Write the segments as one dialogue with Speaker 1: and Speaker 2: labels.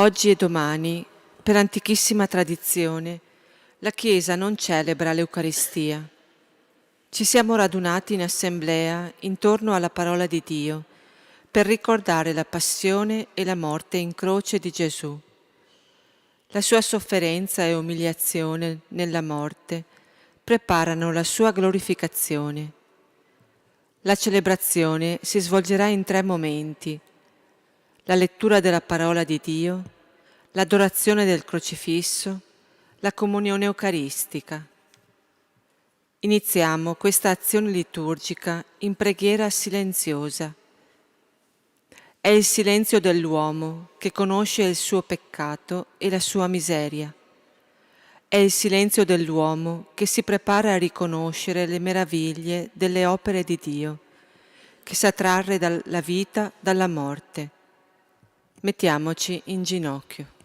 Speaker 1: Oggi e domani, per antichissima tradizione, la Chiesa non celebra l'Eucaristia. Ci siamo radunati in assemblea intorno alla parola di Dio per ricordare la passione e la morte in croce di Gesù. La sua sofferenza e umiliazione nella morte preparano la sua glorificazione. La celebrazione si svolgerà in 3 momenti: la lettura della parola di Dio, l'adorazione del crocifisso, la comunione eucaristica. Iniziamo questa azione liturgica in preghiera silenziosa. È il silenzio dell'uomo che conosce il suo peccato e la sua miseria. È il silenzio dell'uomo che si prepara a riconoscere le meraviglie delle opere di Dio, che sa trarre dalla vita dalla morte. Mettiamoci in ginocchio.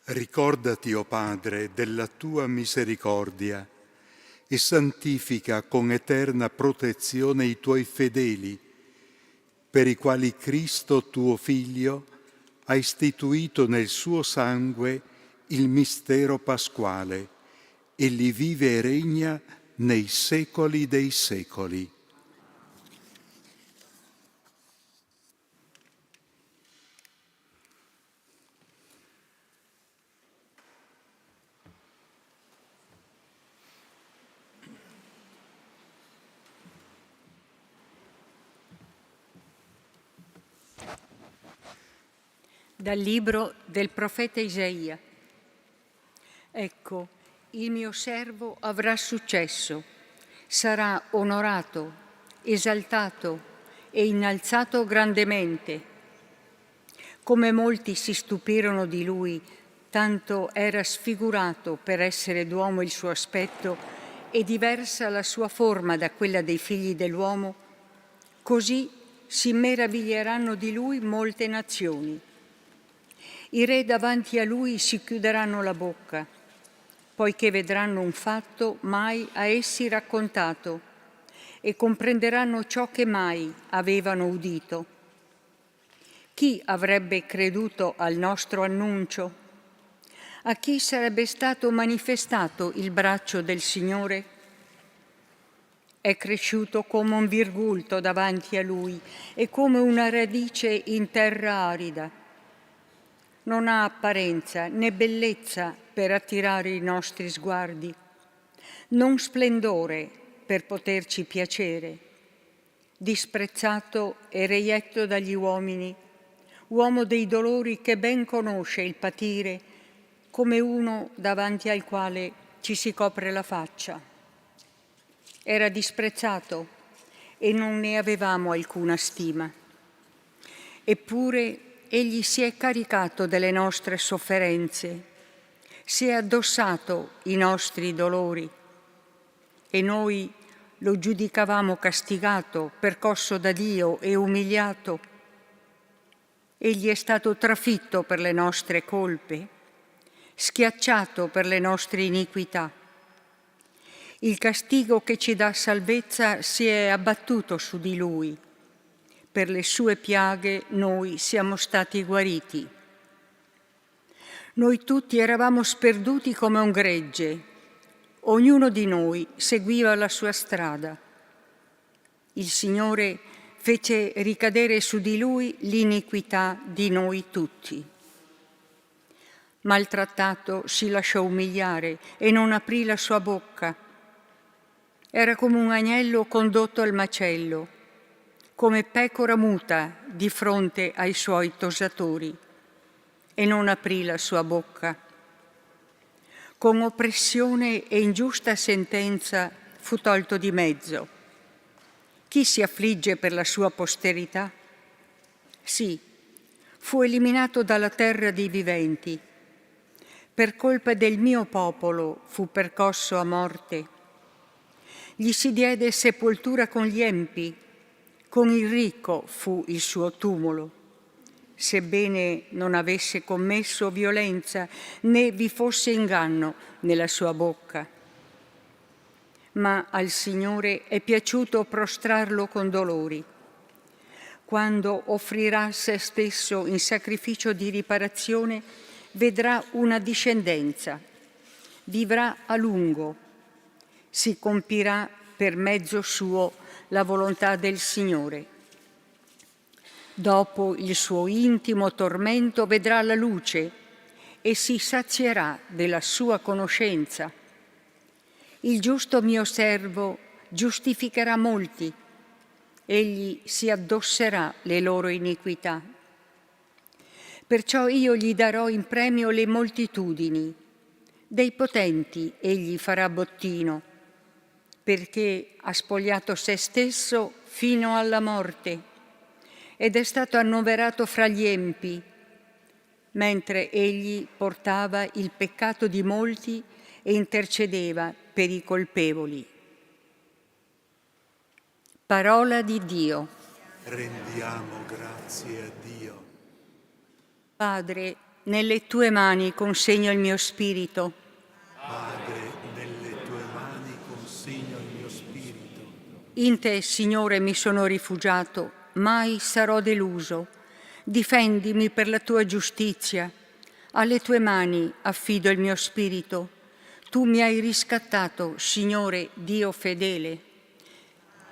Speaker 2: Ricordati, o Padre, della tua misericordia e santifica con eterna protezione i tuoi fedeli, per i quali Cristo, tuo Figlio, ha istituito nel suo sangue il mistero pasquale e li vive e regna nei secoli dei secoli.
Speaker 3: Dal libro del profeta Isaia. Ecco, il mio servo avrà successo, sarà onorato, esaltato e innalzato grandemente. Come molti si stupirono di lui tanto era sfigurato per essere d'uomo il suo aspetto e diversa la sua forma da quella dei figli dell'uomo, così si meraviglieranno di lui molte nazioni. I re davanti a lui si chiuderanno la bocca, poiché vedranno un fatto mai a essi raccontato e comprenderanno ciò che mai avevano udito. Chi avrebbe creduto al nostro annuncio? A chi sarebbe stato manifestato il braccio del Signore? È cresciuto come un virgulto davanti a Lui e come una radice in terra arida. Non ha apparenza né bellezza per attirare i nostri sguardi, non splendore per poterci piacere. Disprezzato e reietto dagli uomini, uomo dei dolori che ben conosce il patire, come uno davanti al quale ci si copre la faccia. Era disprezzato e non ne avevamo alcuna stima. Eppure egli si è caricato delle nostre sofferenze, si è addossato i nostri dolori e noi lo giudicavamo castigato, percosso da Dio e umiliato. Egli è stato trafitto per le nostre colpe, schiacciato per le nostre iniquità. Il castigo che ci dà salvezza si è abbattuto su di lui. Per le sue piaghe noi siamo stati guariti. Noi tutti eravamo sperduti come un gregge. Ognuno di noi seguiva la sua strada. Il Signore fece ricadere su di lui l'iniquità di noi tutti. Maltrattato si lasciò umiliare e non aprì la sua bocca. Era come un agnello condotto al macello, come pecora muta di fronte ai suoi tosatori, e non aprì la sua bocca. Con oppressione e ingiusta sentenza fu tolto di mezzo. Chi si affligge per la sua posterità? Sì, fu eliminato dalla terra dei viventi. Per colpa del mio popolo fu percosso a morte. Gli si diede sepoltura con gli empi, con il ricco fu il suo tumulo, sebbene non avesse commesso violenza né vi fosse inganno nella sua bocca. Ma al Signore è piaciuto prostrarlo con dolori. Quando offrirà se stesso in sacrificio di riparazione, vedrà una discendenza, vivrà a lungo, si compirà per mezzo suo la volontà del Signore. Dopo il suo intimo tormento vedrà la luce e si sazierà della sua conoscenza. Il giusto mio servo giustificherà molti, egli si addosserà le loro iniquità. Perciò io gli darò in premio le moltitudini, dei potenti egli farà bottino, perché ha spogliato se stesso fino alla morte ed è stato annoverato fra gli empi, mentre egli portava il peccato di molti e intercedeva per i colpevoli. Parola di Dio.
Speaker 2: Rendiamo grazie a Dio.
Speaker 3: Padre, nelle tue mani consegno il mio spirito.
Speaker 2: Padre, nelle tue mani consegno il mio spirito.
Speaker 3: In te, Signore, mi sono rifugiato, mai sarò deluso. Difendimi per la tua giustizia. Alle tue mani affido il mio spirito. Tu mi hai riscattato, Signore, Dio fedele.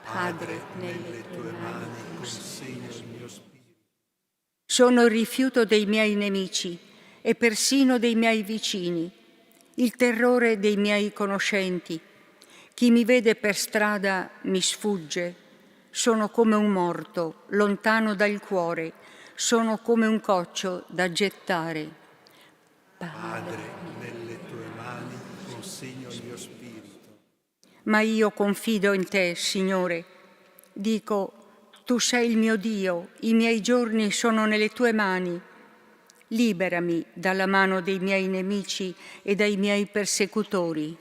Speaker 3: Padre, nelle tue mani consegno il mio spirito. Sono il rifiuto dei miei nemici e persino dei miei vicini, il terrore dei miei conoscenti. Chi mi vede per strada mi sfugge. Sono come un morto, lontano dal cuore. Sono come un coccio da gettare.
Speaker 2: Padre, nelle tue mani consegno il mio spirito.
Speaker 3: Ma io confido in te, Signore. Dico, tu sei il mio Dio, i miei giorni sono nelle tue mani. Liberami dalla mano dei miei nemici e dai miei persecutori.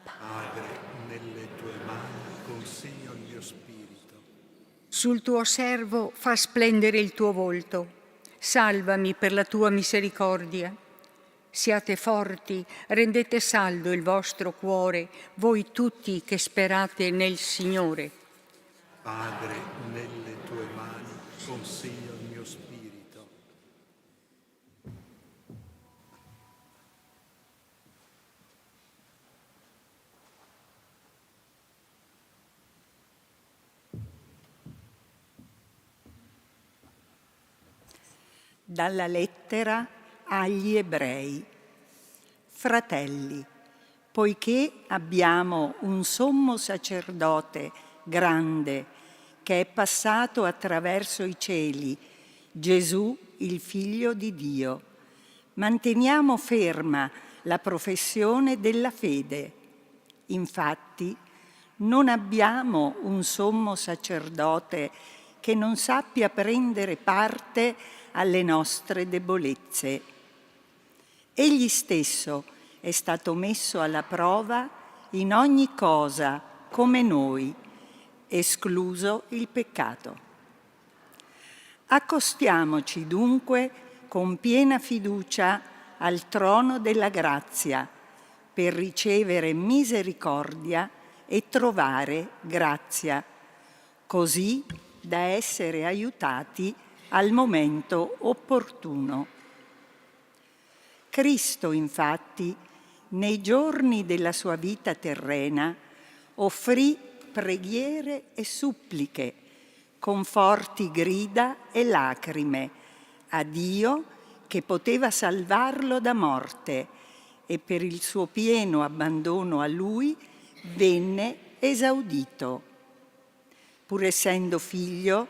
Speaker 2: Padre, nelle tue mani consegno il mio spirito.
Speaker 3: Sul tuo servo fa splendere il tuo volto. Salvami per la tua misericordia. Siate forti, rendete saldo il vostro cuore, voi tutti che sperate nel Signore.
Speaker 2: Padre, nelle tue mani consegno il mio spirito.
Speaker 4: Dalla lettera agli Ebrei. Fratelli, poiché abbiamo un sommo sacerdote grande che è passato attraverso i cieli, Gesù, il Figlio di Dio, manteniamo ferma la professione della fede. Infatti, non abbiamo un sommo sacerdote che non sappia prendere parte alle nostre debolezze. Egli stesso è stato messo alla prova in ogni cosa come noi, escluso il peccato. Accostiamoci dunque con piena fiducia al trono della grazia per ricevere misericordia e trovare grazia, così da essere aiutati al momento opportuno. Cristo, infatti, nei giorni della sua vita terrena, offrì preghiere e suppliche, con forti grida e lacrime, a Dio che poteva salvarlo da morte, e per il suo pieno abbandono a Lui venne esaudito. Pur essendo figlio,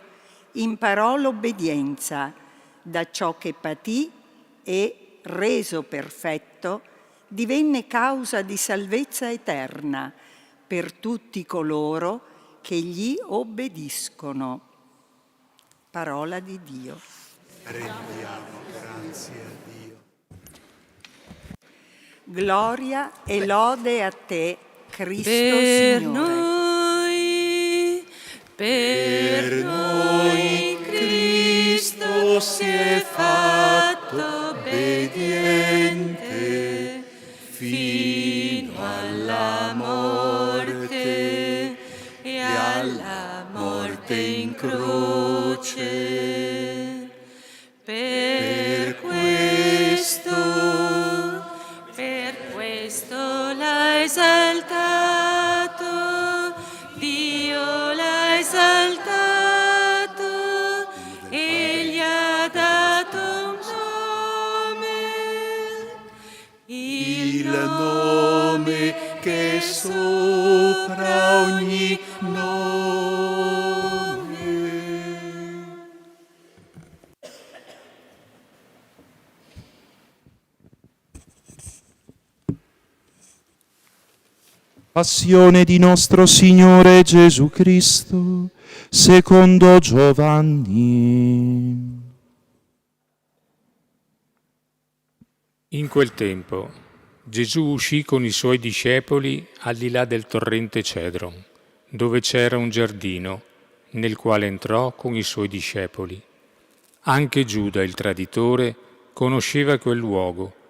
Speaker 4: imparò l'obbedienza da ciò che patì e, reso perfetto, divenne causa di salvezza eterna per tutti coloro che gli obbediscono. Parola di Dio.
Speaker 2: Rendiamo grazie a Dio.
Speaker 4: Gloria e lode a te, Cristo
Speaker 1: Per
Speaker 4: Signore.
Speaker 1: per noi Cristo si è fatto obbediente fino alla morte e alla morte in croce. Per questo l'ha esaltato, Dio l'ha esaltato e gli ha dato un nome, il nome che è sopra ogni nome.
Speaker 5: Passione di nostro Signore Gesù Cristo, secondo Giovanni.
Speaker 6: In quel tempo Gesù uscì con i suoi discepoli al di là del torrente Cedron, dove c'era un giardino, nel quale entrò con i suoi discepoli. Anche Giuda, il traditore, conosceva quel luogo,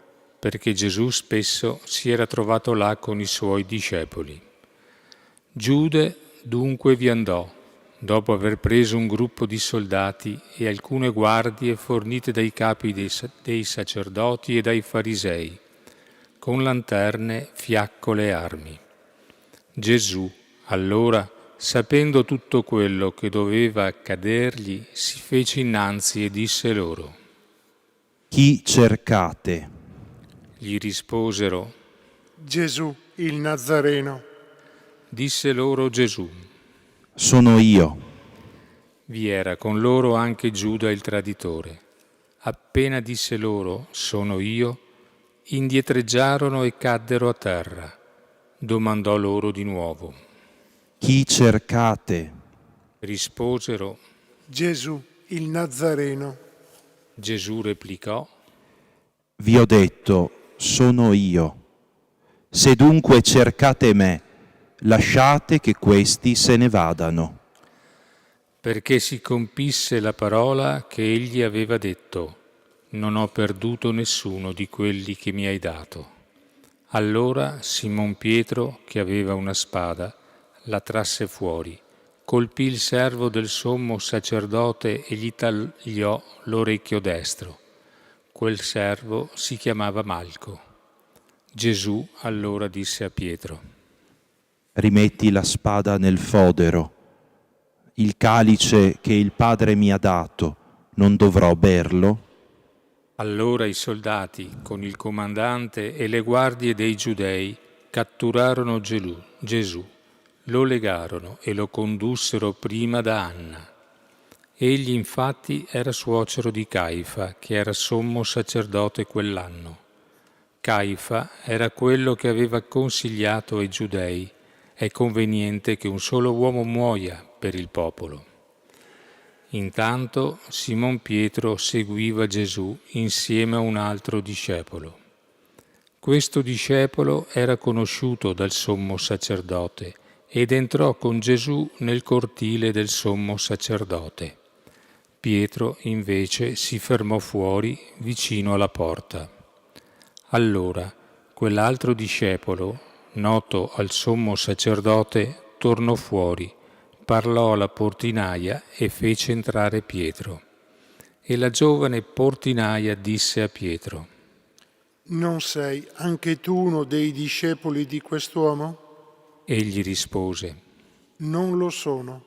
Speaker 6: perché Gesù spesso si era trovato là con i suoi discepoli. Giuda dunque vi andò, dopo aver preso un gruppo di soldati e alcune guardie fornite dai capi dei sacerdoti e dai farisei, con lanterne, fiaccole e armi. Gesù, allora, sapendo tutto quello che doveva accadergli, si fece innanzi e disse loro:
Speaker 5: Chi cercate?
Speaker 6: Gli risposero.
Speaker 7: Gesù il Nazareno.
Speaker 6: Disse loro Gesù.
Speaker 5: Sono io.
Speaker 6: Vi era con loro anche Giuda il traditore. Appena disse loro, sono io, indietreggiarono e caddero a terra. Domandò loro di nuovo.
Speaker 5: Chi cercate?
Speaker 6: Risposero.
Speaker 7: Gesù il Nazareno.
Speaker 6: Gesù replicò:
Speaker 5: Vi ho detto, sono io. Se dunque cercate me, lasciate che questi se ne vadano.
Speaker 6: perché si compisse la parola che egli aveva detto: non ho perduto nessuno di quelli che mi hai dato. Allora Simon Pietro, che aveva una spada, la trasse fuori, colpì il servo del sommo sacerdote e gli tagliò l'orecchio destro. Quel servo si chiamava Malco. Gesù allora disse a Pietro:
Speaker 5: Rimetti la spada nel fodero. Il calice che il Padre mi ha dato, non dovrò berlo?
Speaker 6: Allora i soldati, con il comandante e le guardie dei Giudei, catturarono Gesù, lo legarono e lo condussero prima da Anna. Egli infatti era suocero di Caifa, che era sommo sacerdote quell'anno. Caifa era quello che aveva consigliato ai Giudei: è conveniente che un solo uomo muoia per il popolo. Intanto Simon Pietro seguiva Gesù insieme a un altro discepolo. Questo discepolo era conosciuto dal sommo sacerdote ed entrò con Gesù nel cortile del sommo sacerdote. Pietro invece si fermò fuori vicino alla porta. Allora quell'altro discepolo, noto al sommo sacerdote, tornò fuori, parlò alla portinaia e fece entrare Pietro. E la giovane portinaia disse a Pietro:
Speaker 7: Non sei anche tu uno dei discepoli di quest'uomo?
Speaker 6: Egli rispose:
Speaker 7: Non lo sono.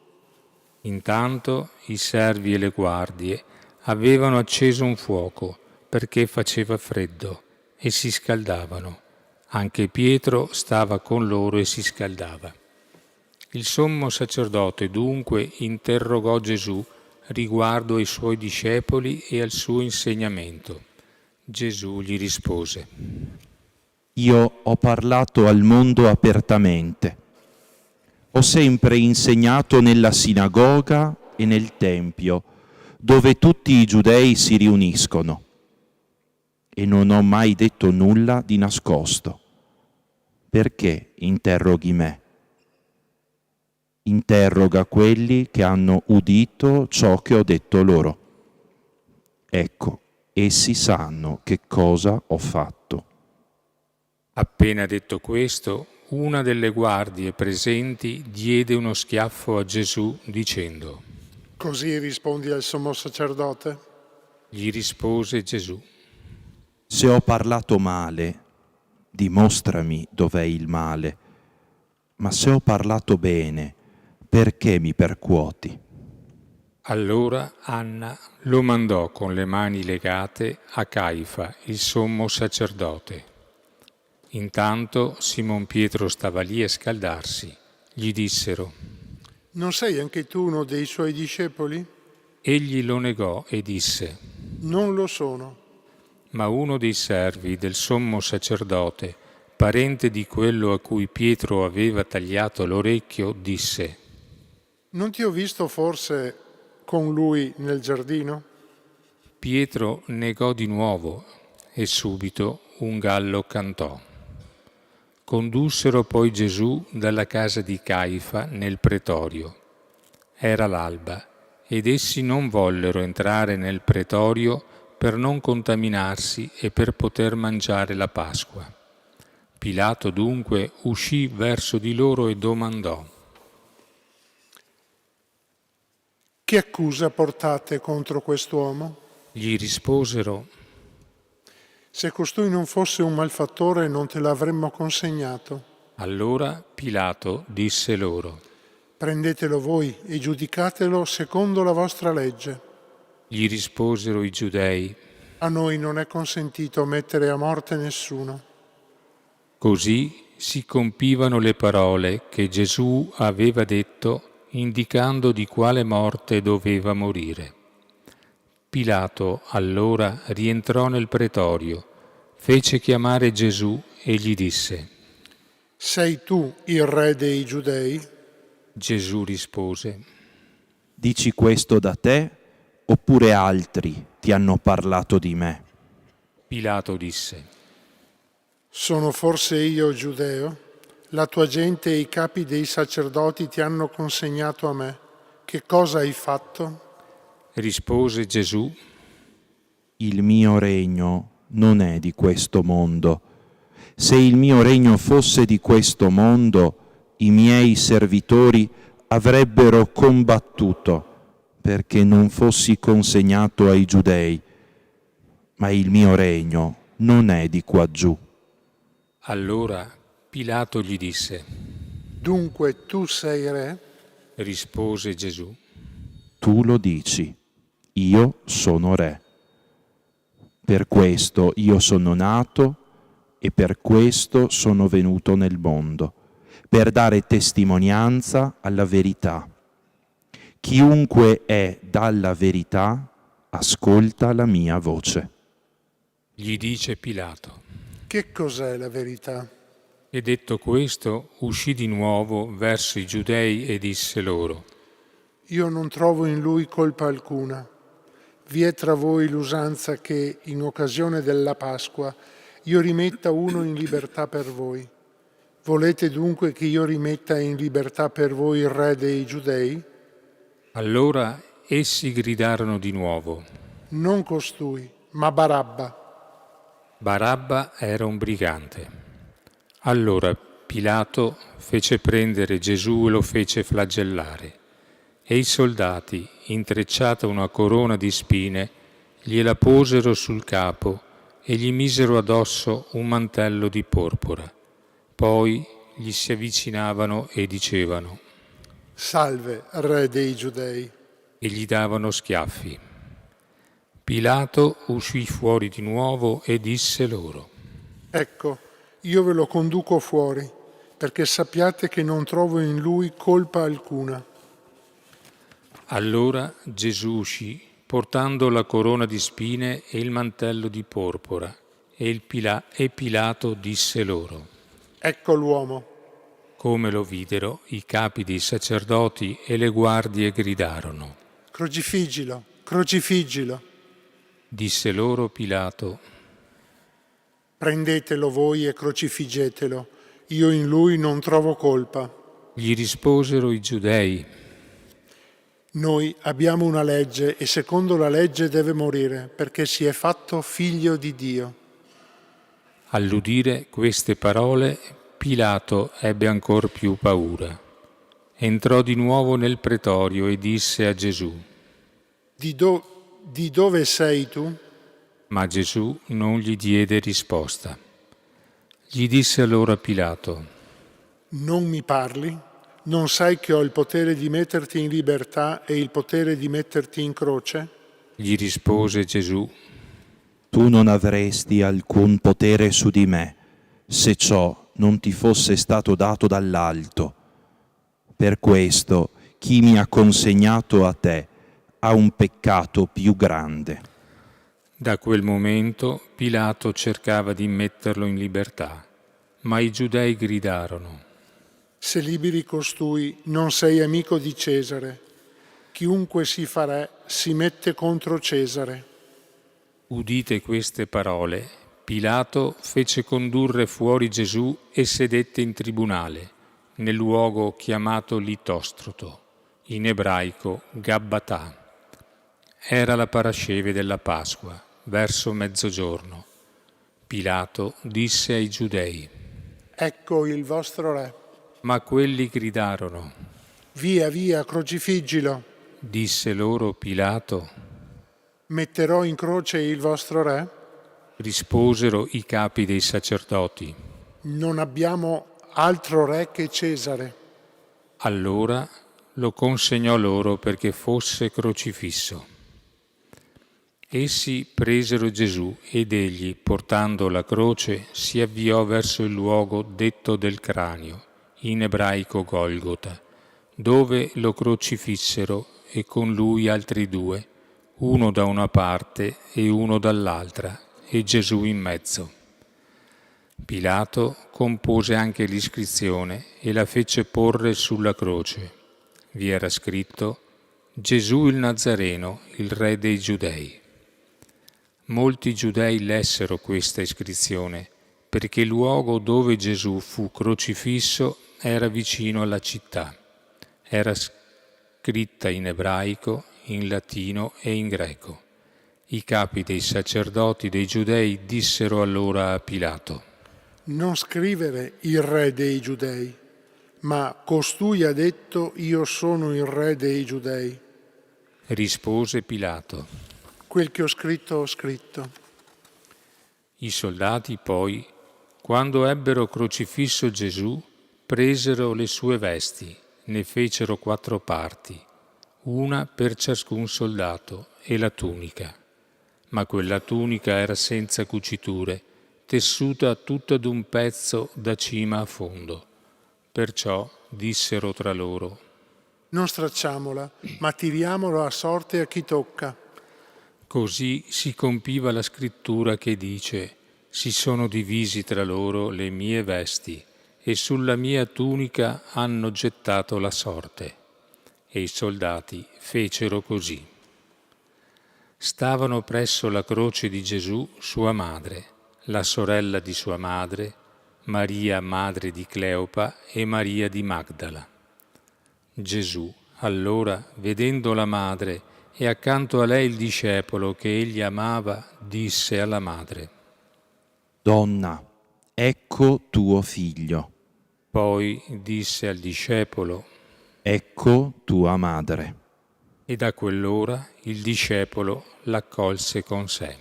Speaker 6: Intanto i servi e le guardie avevano acceso un fuoco perché faceva freddo e si scaldavano. Anche Pietro stava con loro e si scaldava. Il sommo sacerdote dunque interrogò Gesù riguardo ai suoi discepoli e al suo insegnamento. Gesù gli rispose:
Speaker 5: Io ho parlato al mondo apertamente. Ho sempre insegnato nella sinagoga e nel tempio, dove tutti i giudei si riuniscono, e non ho mai detto nulla di nascosto. Perché interroghi me? Interroga quelli che hanno udito ciò che ho detto loro. Ecco, essi sanno che cosa ho fatto.
Speaker 6: Appena detto questo, una delle guardie presenti diede uno schiaffo a Gesù dicendo:
Speaker 7: Così rispondi al sommo sacerdote?
Speaker 6: Gli rispose Gesù:
Speaker 5: Se ho parlato male, dimostrami dov'è il male. Ma se ho parlato bene, perché mi percuoti?
Speaker 6: Allora Anna lo mandò con le mani legate a Caifa, il sommo sacerdote. Intanto Simon Pietro stava lì a scaldarsi. Gli dissero:
Speaker 7: Non sei anche tu uno dei suoi discepoli?
Speaker 6: Egli lo negò e disse:
Speaker 7: Non lo sono.
Speaker 6: Ma uno dei servi del sommo sacerdote, parente di quello a cui Pietro aveva tagliato l'orecchio, disse:
Speaker 7: Non ti ho visto forse con lui nel giardino?
Speaker 6: Pietro negò di nuovo e subito un gallo cantò. Condussero poi Gesù dalla casa di Caifa nel pretorio. Era l'alba ed essi non vollero entrare nel pretorio per non contaminarsi e per poter mangiare la Pasqua. Pilato dunque uscì verso di loro e domandò:
Speaker 7: Che accusa portate contro quest'uomo?
Speaker 6: Gli risposero:
Speaker 7: Se costui non fosse un malfattore non te l'avremmo consegnato.
Speaker 6: Allora Pilato disse loro:
Speaker 7: Prendetelo voi e giudicatelo secondo la vostra legge.
Speaker 6: Gli risposero i giudei:
Speaker 7: A noi non è consentito mettere a morte nessuno.
Speaker 6: Così si compivano le parole che Gesù aveva detto, indicando di quale morte doveva morire. Pilato allora rientrò nel pretorio, fece chiamare Gesù e gli disse:
Speaker 7: Sei tu il re dei Giudei?
Speaker 6: Gesù rispose:
Speaker 5: Dici questo da te oppure altri ti hanno parlato di me?
Speaker 6: Pilato disse:
Speaker 7: Sono forse io giudeo? La tua gente e i capi dei sacerdoti ti hanno consegnato a me. Che cosa hai fatto?
Speaker 6: Rispose Gesù:
Speaker 5: Il mio regno non è di questo mondo. Se il mio regno fosse di questo mondo, i miei servitori avrebbero combattuto perché non fossi consegnato ai giudei, ma il mio regno non è di qua giù.
Speaker 6: Allora Pilato gli disse:
Speaker 7: Dunque tu sei re?
Speaker 6: Rispose Gesù:
Speaker 5: Tu lo dici, io sono re. Per questo io sono nato e per questo sono venuto nel mondo, per dare testimonianza alla verità. Chiunque è dalla verità ascolta la mia voce.
Speaker 6: Gli dice Pilato.
Speaker 7: Che cos'è la verità?
Speaker 6: E detto questo, uscì di nuovo verso i giudei e disse loro:
Speaker 7: Io non trovo in lui colpa alcuna. Vi è tra voi l'usanza che, in occasione della Pasqua, io rimetta uno in libertà per voi. Volete dunque che io rimetta in libertà per voi il re dei Giudei?
Speaker 6: Allora essi gridarono di nuovo.
Speaker 7: Non costui, ma Barabba.
Speaker 6: Barabba era un brigante. Allora Pilato fece prendere Gesù e lo fece flagellare. E i soldati, intrecciata una corona di spine, gliela posero sul capo e gli misero addosso un mantello di porpora. Poi gli si avvicinavano e dicevano:
Speaker 7: Salve, re dei Giudei.
Speaker 6: e gli davano schiaffi. Pilato uscì fuori di nuovo e disse loro:
Speaker 7: Ecco, io ve lo conduco fuori, perché sappiate che non trovo in lui colpa alcuna.
Speaker 6: Allora Gesù uscì, portando la corona di spine e il mantello di porpora, e Pilato disse loro.
Speaker 7: Ecco l'uomo.
Speaker 6: Come lo videro, i capi dei sacerdoti e le guardie gridarono.
Speaker 7: Crocifiggilo, crocifiggilo.
Speaker 6: Disse loro Pilato:
Speaker 7: Prendetelo voi e crocifiggetelo. Io in lui non trovo colpa.
Speaker 6: Gli risposero i giudei:
Speaker 7: Noi abbiamo una legge e secondo la legge deve morire perché si è fatto figlio di Dio.
Speaker 6: All'udire queste parole, Pilato ebbe ancor più paura. Entrò di nuovo nel pretorio e disse a Gesù:
Speaker 7: Di dove sei tu?
Speaker 6: Ma Gesù non gli diede risposta. Gli disse allora Pilato:
Speaker 7: Non mi parli? Non sai che ho il potere di metterti in libertà e il potere di metterti in croce?
Speaker 6: Gli rispose Gesù:
Speaker 5: Tu non avresti alcun potere su di me, se ciò non ti fosse stato dato dall'alto. Per questo chi mi ha consegnato a te ha un peccato più grande.
Speaker 6: Da quel momento Pilato cercava di metterlo in libertà, ma i giudei gridarono:
Speaker 7: Se liberi costui, non sei amico di Cesare. Chiunque si fa re si mette contro Cesare.
Speaker 6: Udite queste parole, Pilato fece condurre fuori Gesù e sedette in tribunale, nel luogo chiamato Litostroto, in ebraico Gabbatà. Era la parasceve della Pasqua, verso mezzogiorno. Pilato disse ai giudei:
Speaker 7: Ecco il vostro re.
Speaker 6: Ma quelli gridarono.
Speaker 7: Via, via, crocifiggilo.
Speaker 6: Disse loro Pilato.
Speaker 7: Metterò in croce il vostro re?
Speaker 6: Risposero i capi dei sacerdoti.
Speaker 7: Non abbiamo altro re che Cesare.
Speaker 6: Allora lo consegnò loro perché fosse crocifisso. Essi presero Gesù ed egli, portando la croce, si avviò verso il luogo detto del cranio, in ebraico Golgota, dove lo crocifissero e con lui altri due, uno da una parte e uno dall'altra, e Gesù in mezzo. Pilato compose anche l'iscrizione e la fece porre sulla croce. Vi era scritto: Gesù il Nazareno, il Re dei Giudei. Molti giudei lessero questa iscrizione, perché il luogo dove Gesù fu crocifisso era vicino alla città. Era scritta in ebraico, in latino e in greco. I capi dei sacerdoti dei giudei dissero allora a Pilato:
Speaker 7: non scrivere il Re dei Giudei, ma costui ha detto: io sono il Re dei Giudei.
Speaker 6: Rispose Pilato:
Speaker 7: Quel che ho scritto, ho scritto.
Speaker 6: I soldati poi, quando ebbero crocifisso Gesù, presero le sue vesti, ne fecero 4 parti, una per ciascun soldato, e la tunica. Ma quella tunica era senza cuciture, tessuta tutta d'un pezzo da cima a fondo. Perciò dissero tra loro:
Speaker 7: Non stracciamola, ma tiriamola a sorte a chi tocca.
Speaker 6: Così si compiva la scrittura che dice: si sono divisi tra loro le mie vesti, e sulla mia tunica hanno gettato la sorte. E i soldati fecero così. Stavano presso la croce di Gesù sua madre, la sorella di sua madre, Maria madre di Cleopa e Maria di Magdala. Gesù, allora, vedendo la madre e accanto a lei il discepolo che egli amava, disse alla madre:
Speaker 5: Donna, ecco tuo figlio.
Speaker 6: Poi disse al discepolo,
Speaker 5: Ecco tua madre.
Speaker 6: e da quell'ora il discepolo l'accolse con sé.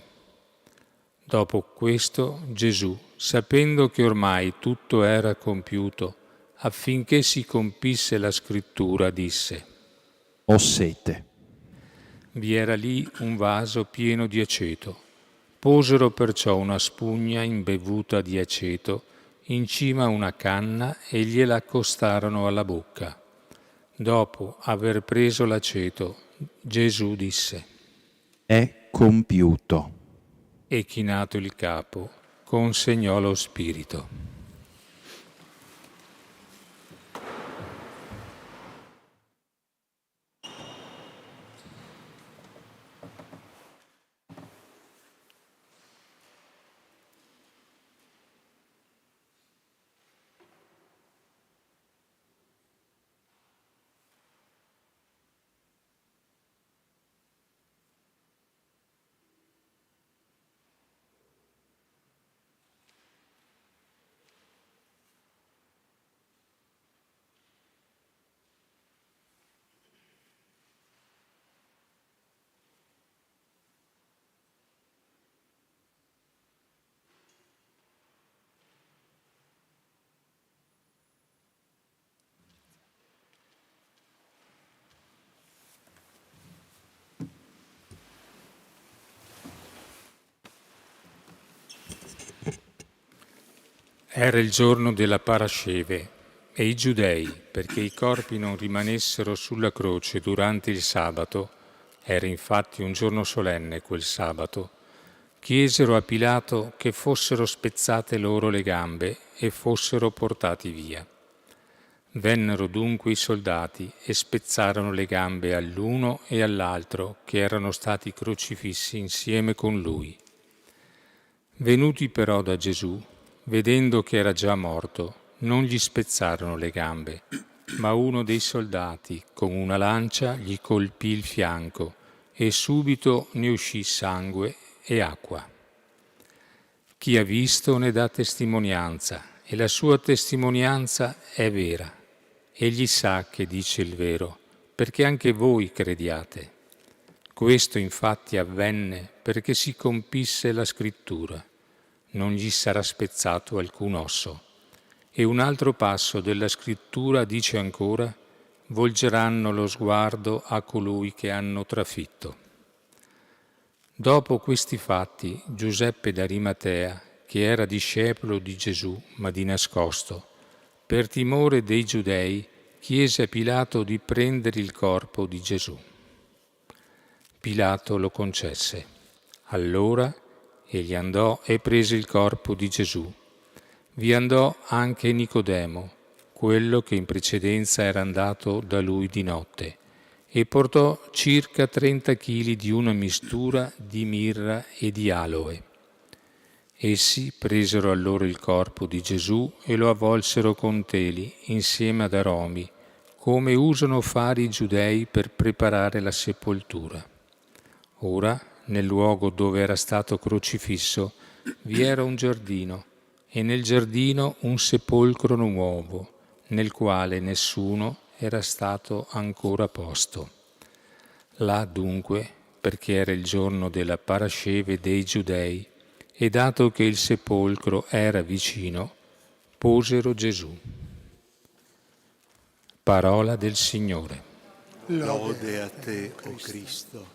Speaker 6: Dopo questo Gesù, sapendo che ormai tutto era compiuto, affinché si compisse la scrittura, disse:
Speaker 5: Ho sete.
Speaker 6: Vi era lì un vaso pieno di aceto. Posero perciò una spugna imbevuta di aceto in cima a una canna e gliela accostarono alla bocca. Dopo aver preso l'aceto, Gesù disse:
Speaker 5: È compiuto.
Speaker 6: E chinato il capo, consegnò lo spirito. Era il giorno della Parasceve e i giudei, perché i corpi non rimanessero sulla croce durante il sabato, era infatti un giorno solenne quel sabato, chiesero a Pilato che fossero spezzate loro le gambe e fossero portati via. Vennero dunque i soldati e spezzarono le gambe all'uno e all'altro che erano stati crocifissi insieme con lui. Venuti però da Gesù, vedendo che era già morto, non gli spezzarono le gambe, ma uno dei soldati con una lancia gli colpì il fianco e subito ne uscì sangue e acqua. Chi ha visto ne dà testimonianza e la sua testimonianza è vera. Egli sa che dice il vero, perché anche voi crediate. Questo infatti avvenne perché si compisse la scrittura. Non gli sarà spezzato alcun osso. E un altro passo della scrittura dice ancora: volgeranno lo sguardo a colui che hanno trafitto. Dopo questi fatti, Giuseppe d'Arimatea, che era discepolo di Gesù, ma di nascosto, per timore dei giudei, chiese a Pilato di prendere il corpo di Gesù. Pilato lo concesse. Allora egli andò e prese il corpo di Gesù. Vi andò anche Nicodemo, quello che in precedenza era andato da lui di notte, e portò circa 30 chili di una mistura di mirra e di aloe. Essi presero allora il corpo di Gesù e lo avvolsero con teli insieme ad aromi, come usano fare i giudei per preparare la sepoltura. Ora, nel luogo dove era stato crocifisso, vi era un giardino, e nel giardino un sepolcro nuovo, nel quale nessuno era stato ancora posto. Là dunque, perché era il giorno della parasceve dei Giudei, e dato che il sepolcro era vicino, posero Gesù. Parola del Signore.
Speaker 2: Lode a te, o Cristo.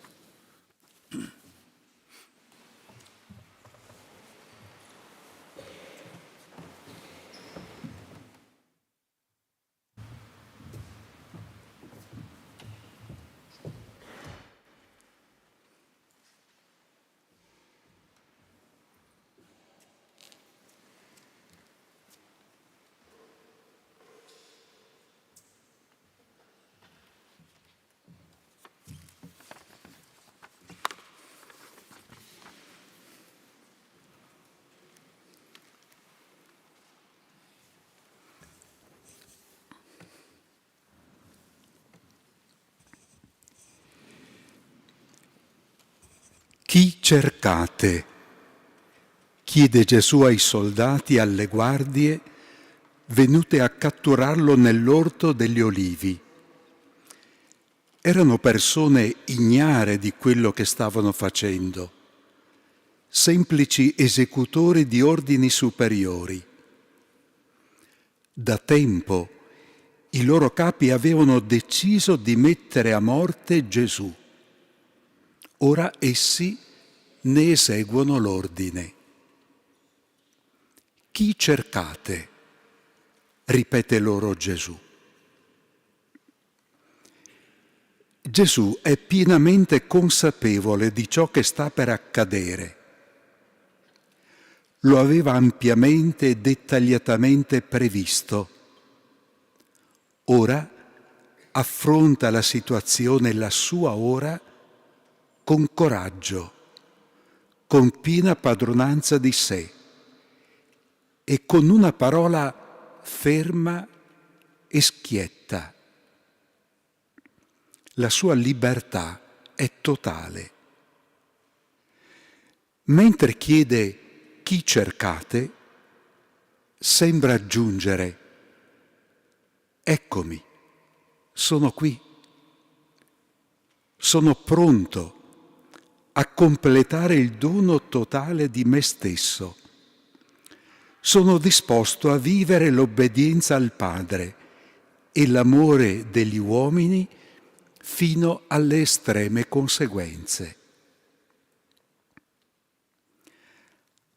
Speaker 2: Chi cercate? Chiede Gesù ai soldati e alle guardie venute a catturarlo nell'orto degli Olivi. Erano persone ignare di quello che stavano facendo, semplici esecutori di ordini superiori. Da tempo i loro capi avevano deciso di mettere a morte Gesù. Ora essi ne eseguono l'ordine. Chi cercate? Ripete loro Gesù. Gesù è pienamente consapevole di ciò che sta per accadere. Lo aveva ampiamente e dettagliatamente previsto. Ora affronta la situazione e la sua ora con coraggio, con piena padronanza di sé e con una parola ferma e schietta. La sua libertà è totale. Mentre chiede chi cercate, sembra aggiungere: eccomi, sono qui, sono pronto a completare il dono totale di me stesso. Sono disposto a vivere l'obbedienza al Padre e l'amore degli uomini fino alle estreme conseguenze.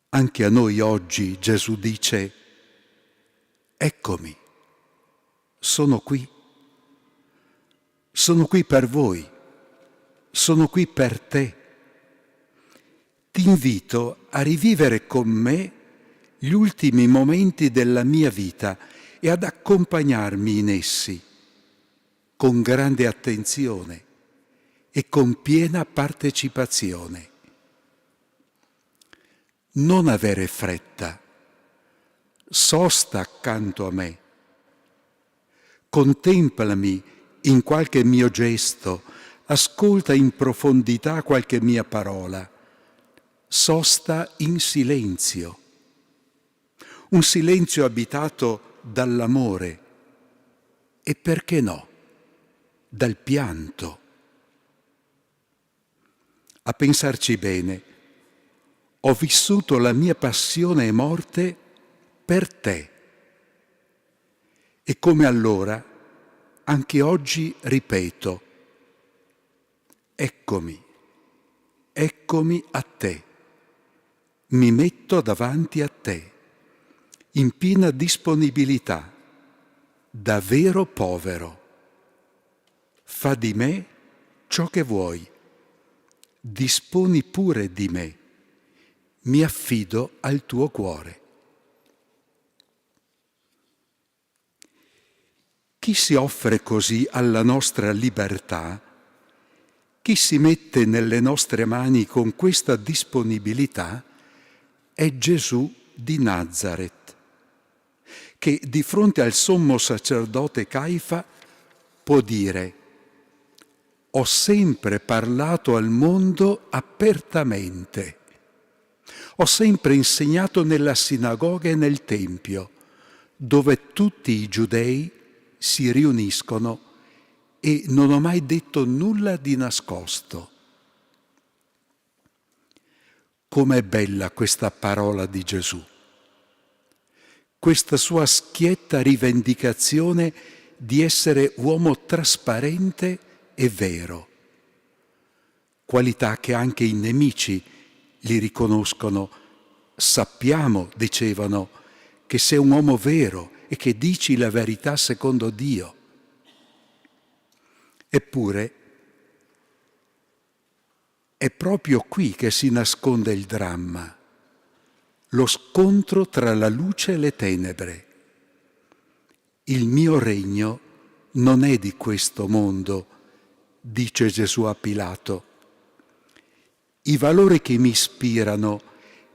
Speaker 2: Anche a noi oggi Gesù dice: eccomi, sono qui per voi, sono qui per te. Ti invito a rivivere con me gli ultimi momenti della mia vita e ad accompagnarmi in essi con grande attenzione e con piena partecipazione. Non avere fretta, sosta accanto a me, contemplami in qualche mio gesto, ascolta in profondità qualche mia parola, sosta in silenzio, un silenzio abitato dall'amore e, perché no, dal pianto. A pensarci bene, ho vissuto la mia passione e morte per te. E come allora, anche oggi ripeto: eccomi, eccomi a te. Mi metto davanti a te, in piena disponibilità, da vero povero. Fa di me ciò che vuoi, disponi pure di me, mi affido al tuo cuore. Chi si offre così alla nostra libertà Chi si mette nelle nostre mani con questa disponibilità è Gesù di Nazaret, che di fronte al sommo sacerdote Caifa può dire: ho sempre parlato al mondo apertamente, ho sempre insegnato nella sinagoga e nel tempio, dove tutti i giudei si riuniscono, e non ho mai detto nulla di nascosto. Com'è bella questa parola di Gesù, questa sua schietta rivendicazione di essere uomo trasparente e vero, qualità che anche i nemici gli riconoscono. Sappiamo, dicevano, che sei un uomo vero e che dici la verità secondo Dio. Eppure è proprio qui che si nasconde il dramma, lo scontro tra la luce e le tenebre. Il mio regno non è di questo mondo, dice Gesù a Pilato. I valori che mi ispirano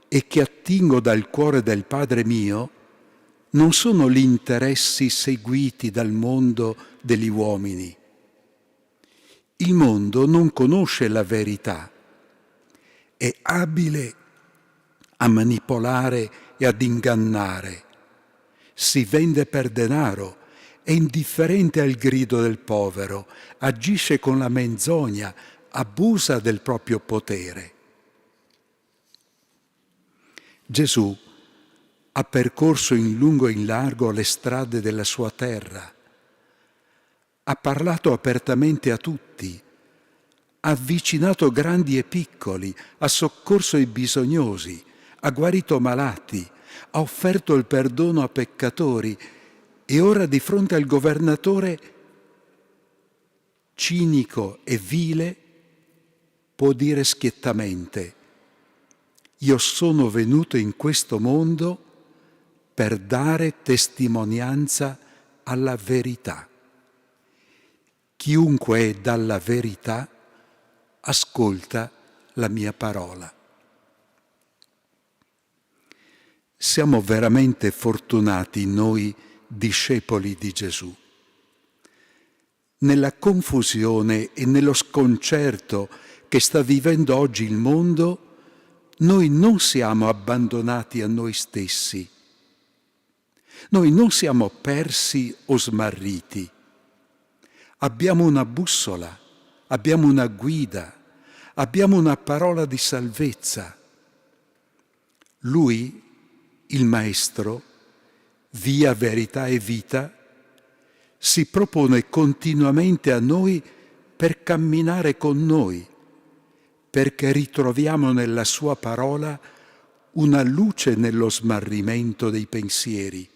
Speaker 2: e che attingo dal cuore del Padre mio non sono gli interessi seguiti dal mondo degli uomini. Il mondo non conosce la verità, è abile a manipolare e ad ingannare, si vende per denaro, è indifferente al grido del povero, agisce con la menzogna, abusa del proprio potere. Gesù ha percorso in lungo e in largo le strade della sua terra, ha parlato apertamente a tutti, ha avvicinato grandi e piccoli, ha soccorso i bisognosi, ha guarito malati, ha offerto il perdono a peccatori e ora di fronte al governatore cinico e vile può dire schiettamente: io sono venuto in questo mondo per dare testimonianza alla verità. Chiunque è dalla verità ascolta la mia parola. Siamo veramente fortunati noi discepoli di Gesù. Nella confusione e nello sconcerto che sta vivendo oggi il mondo, noi non siamo abbandonati a noi stessi. Noi non siamo persi o smarriti. Abbiamo una bussola, abbiamo una guida, abbiamo una parola di salvezza. Lui, il Maestro, via, verità e vita, si propone continuamente a noi per camminare con noi, perché ritroviamo nella sua parola una luce nello smarrimento dei pensieri,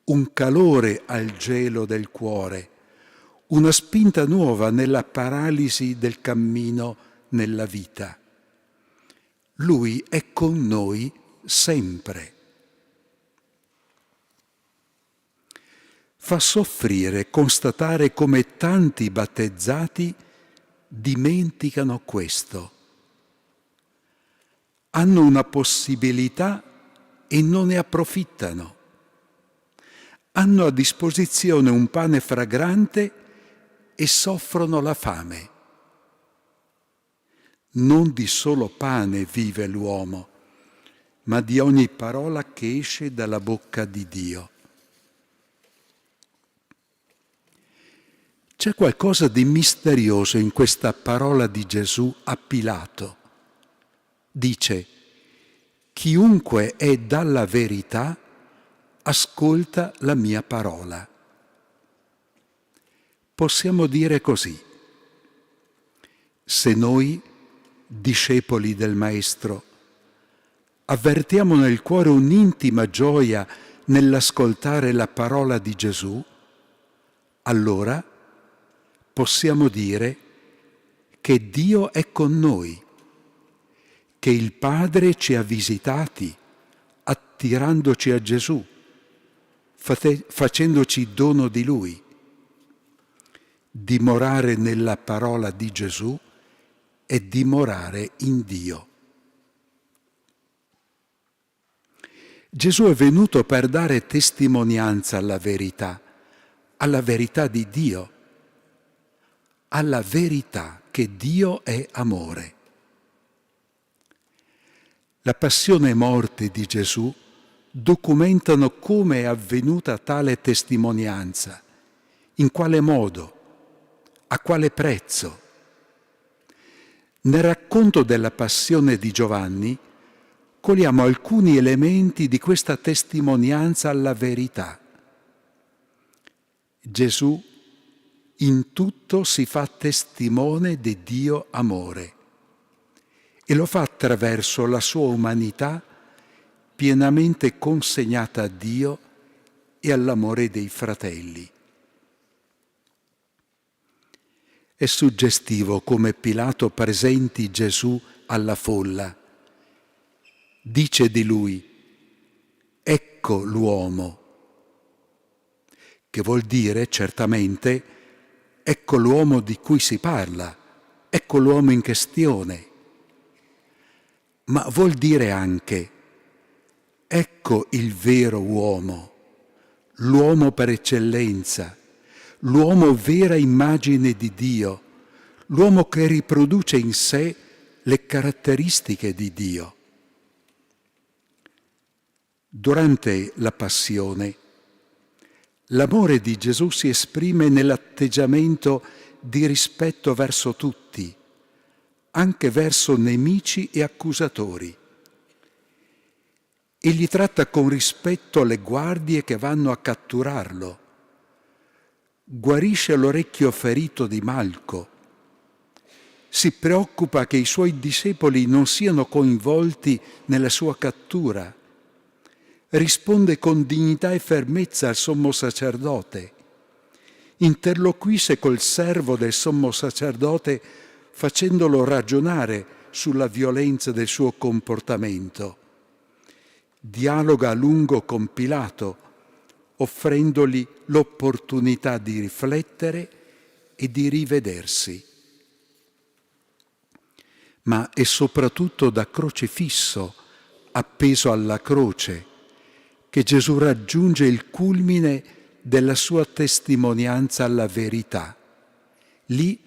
Speaker 2: un calore al gelo del cuore, una spinta nuova nella paralisi del cammino nella vita. Lui è con noi sempre. Fa soffrire constatare come tanti battezzati dimenticano questo. Hanno una possibilità e non ne approfittano. Hanno a disposizione un pane fragrante e soffrono la fame. Non di solo pane vive l'uomo, ma di ogni parola che esce dalla bocca di Dio. C'è qualcosa di misterioso in questa parola di Gesù a Pilato. Dice: chiunque è dalla verità ascolta la mia parola. Possiamo dire così: se noi, discepoli del Maestro, avvertiamo nel cuore un'intima gioia nell'ascoltare la parola di Gesù, allora possiamo dire che Dio è con noi, che il Padre ci ha visitati attirandoci a Gesù, facendoci dono di Lui. Dimorare nella parola di Gesù è dimorare in Dio. Gesù è venuto per dare testimonianza alla verità di Dio, alla verità che Dio è amore. La passione e morte di Gesù documentano come è avvenuta tale testimonianza, in quale modo, a quale prezzo. Nel racconto della passione di Giovanni cogliamo alcuni elementi di questa testimonianza alla verità. Gesù in tutto si fa testimone di Dio amore e lo fa attraverso la sua umanità pienamente consegnata a Dio e all'amore dei fratelli. È suggestivo come Pilato presenti Gesù alla folla. Dice di lui: ecco l'uomo, che vuol dire certamente ecco l'uomo di cui si parla, ecco l'uomo in questione, ma vuol dire anche ecco il vero uomo, l'uomo per eccellenza, l'uomo vera immagine di Dio, l'uomo che riproduce in sé le caratteristiche di Dio. Durante la passione, l'amore di Gesù si esprime nell'atteggiamento di rispetto verso tutti, anche verso nemici e accusatori. Egli tratta con rispetto le guardie che vanno a catturarlo, guarisce l'orecchio ferito di Malco, si preoccupa che i suoi discepoli non siano coinvolti nella sua cattura, risponde con dignità e fermezza al sommo sacerdote, interloquisce col servo del sommo sacerdote facendolo ragionare sulla violenza del suo comportamento, dialoga a lungo con Pilato, offrendogli l'opportunità di riflettere e di rivedersi. Ma è soprattutto da crocifisso, appeso alla croce, che Gesù raggiunge il culmine della sua testimonianza alla verità. Lì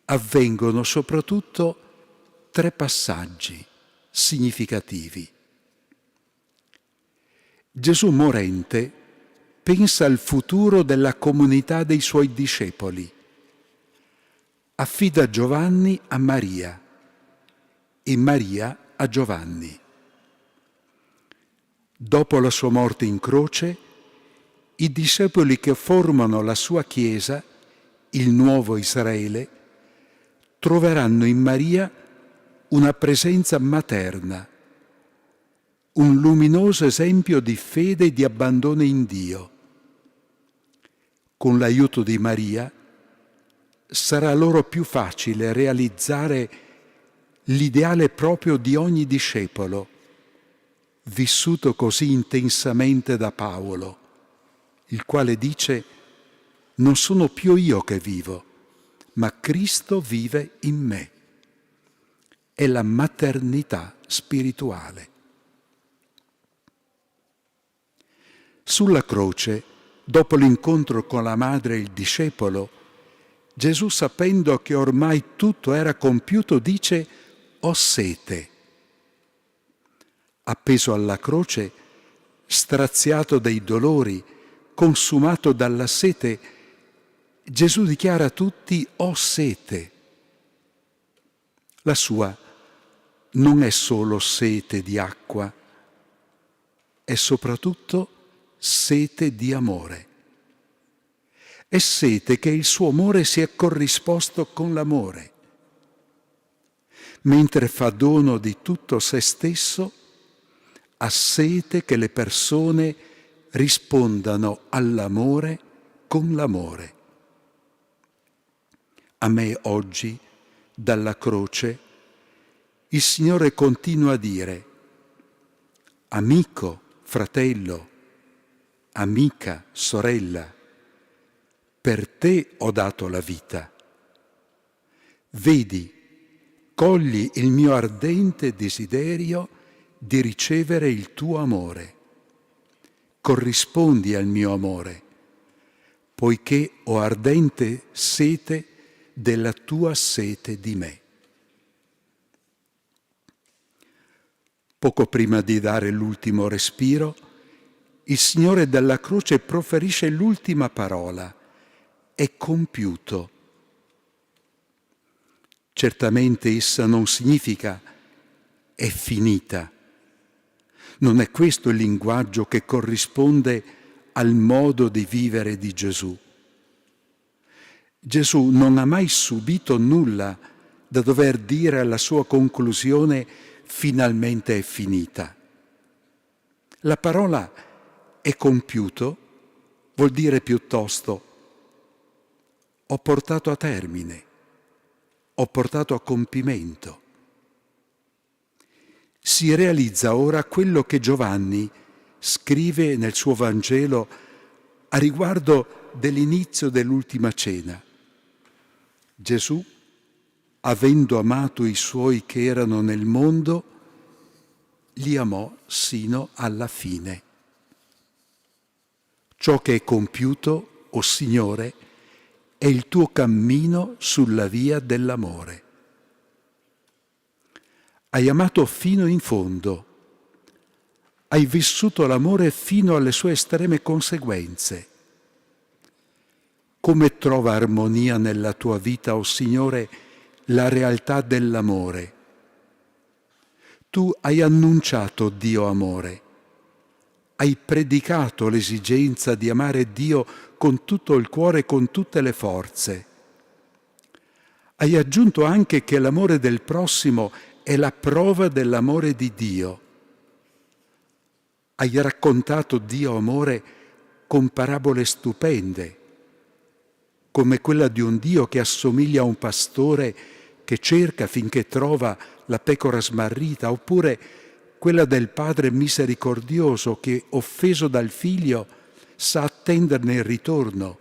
Speaker 2: avvengono soprattutto 3 passaggi significativi. Gesù morente pensa al futuro della comunità dei suoi discepoli. Affida Giovanni a Maria e Maria a Giovanni. Dopo la sua morte in croce, i discepoli che formano la sua Chiesa, il nuovo Israele, troveranno in Maria una presenza materna, un luminoso esempio di fede e di abbandono in Dio. Con l'aiuto di Maria sarà loro più facile realizzare l'ideale proprio di ogni discepolo, vissuto così intensamente da Paolo, il quale dice: non sono più io che vivo, ma Cristo vive in me. È la maternità spirituale. Sulla croce, dopo l'incontro con la madre e il discepolo, Gesù, sapendo che ormai tutto era compiuto, dice: ho sete. Appeso alla croce, straziato dai dolori, consumato dalla sete, Gesù dichiara a tutti: ho sete. La sua non è solo sete di acqua, è soprattutto sete di amore. È sete che il suo amore sia corrisposto con l'amore. Mentre fa dono di tutto se stesso, ha sete che le persone rispondano all'amore con l'amore. A me oggi, dalla croce, il Signore continua a dire: amico, fratello, amica, sorella, per te ho dato la vita. Vedi, cogli il mio ardente desiderio di ricevere il tuo amore. Corrispondi al mio amore, poiché ho ardente sete della tua sete di me. Poco prima di dare l'ultimo respiro, il Signore dalla croce proferisce l'ultima parola: è compiuto. Certamente essa non significa è finita. Non è questo il linguaggio che corrisponde al modo di vivere di Gesù. Gesù non ha mai subito nulla da dover dire alla sua conclusione: finalmente è finita. La parola è compiuto vuol dire piuttosto ho portato a termine, ho portato a compimento. Si realizza ora quello che Giovanni scrive nel suo Vangelo a riguardo dell'inizio dell'ultima cena. Gesù, avendo amato i suoi che erano nel mondo, li amò sino alla fine. Ciò che è compiuto, o Signore, è il tuo cammino sulla via dell'amore. Hai amato fino in fondo, hai vissuto l'amore fino alle sue estreme conseguenze. Come trova armonia nella tua vita, o Signore, la realtà dell'amore? Tu hai annunciato Dio amore, hai predicato l'esigenza di amare Dio con tutto il cuore e con tutte le forze. Hai aggiunto anche che l'amore del prossimo è la prova dell'amore di Dio. Hai raccontato Dio amore con parabole stupende, come quella di un Dio che assomiglia a un pastore che cerca finché trova la pecora smarrita, oppure quella del Padre misericordioso che, offeso dal Figlio, sa attenderne il ritorno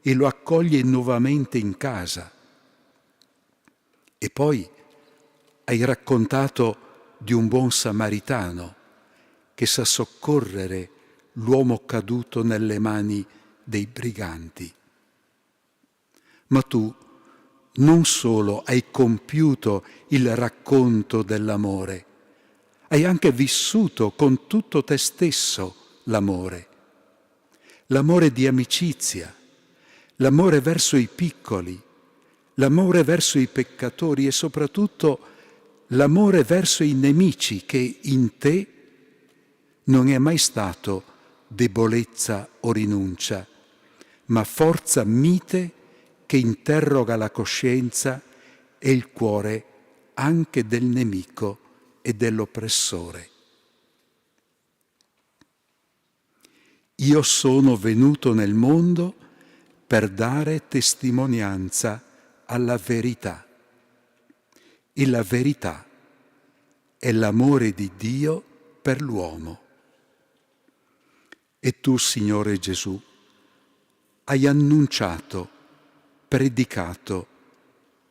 Speaker 2: e lo accoglie nuovamente in casa. E poi hai raccontato di un buon samaritano che sa soccorrere l'uomo caduto nelle mani dei briganti. Ma tu non solo hai compiuto il racconto dell'amore, hai anche vissuto con tutto te stesso l'amore di amicizia, l'amore verso i piccoli, l'amore verso i peccatori e soprattutto l'amore verso i nemici, che in te non è mai stato debolezza o rinuncia, ma forza mite che interroga la coscienza e il cuore anche del nemico e dell'oppressore. Io sono venuto nel mondo per dare testimonianza alla verità. E la verità è l'amore di Dio per l'uomo. E tu, Signore Gesù, hai annunciato, predicato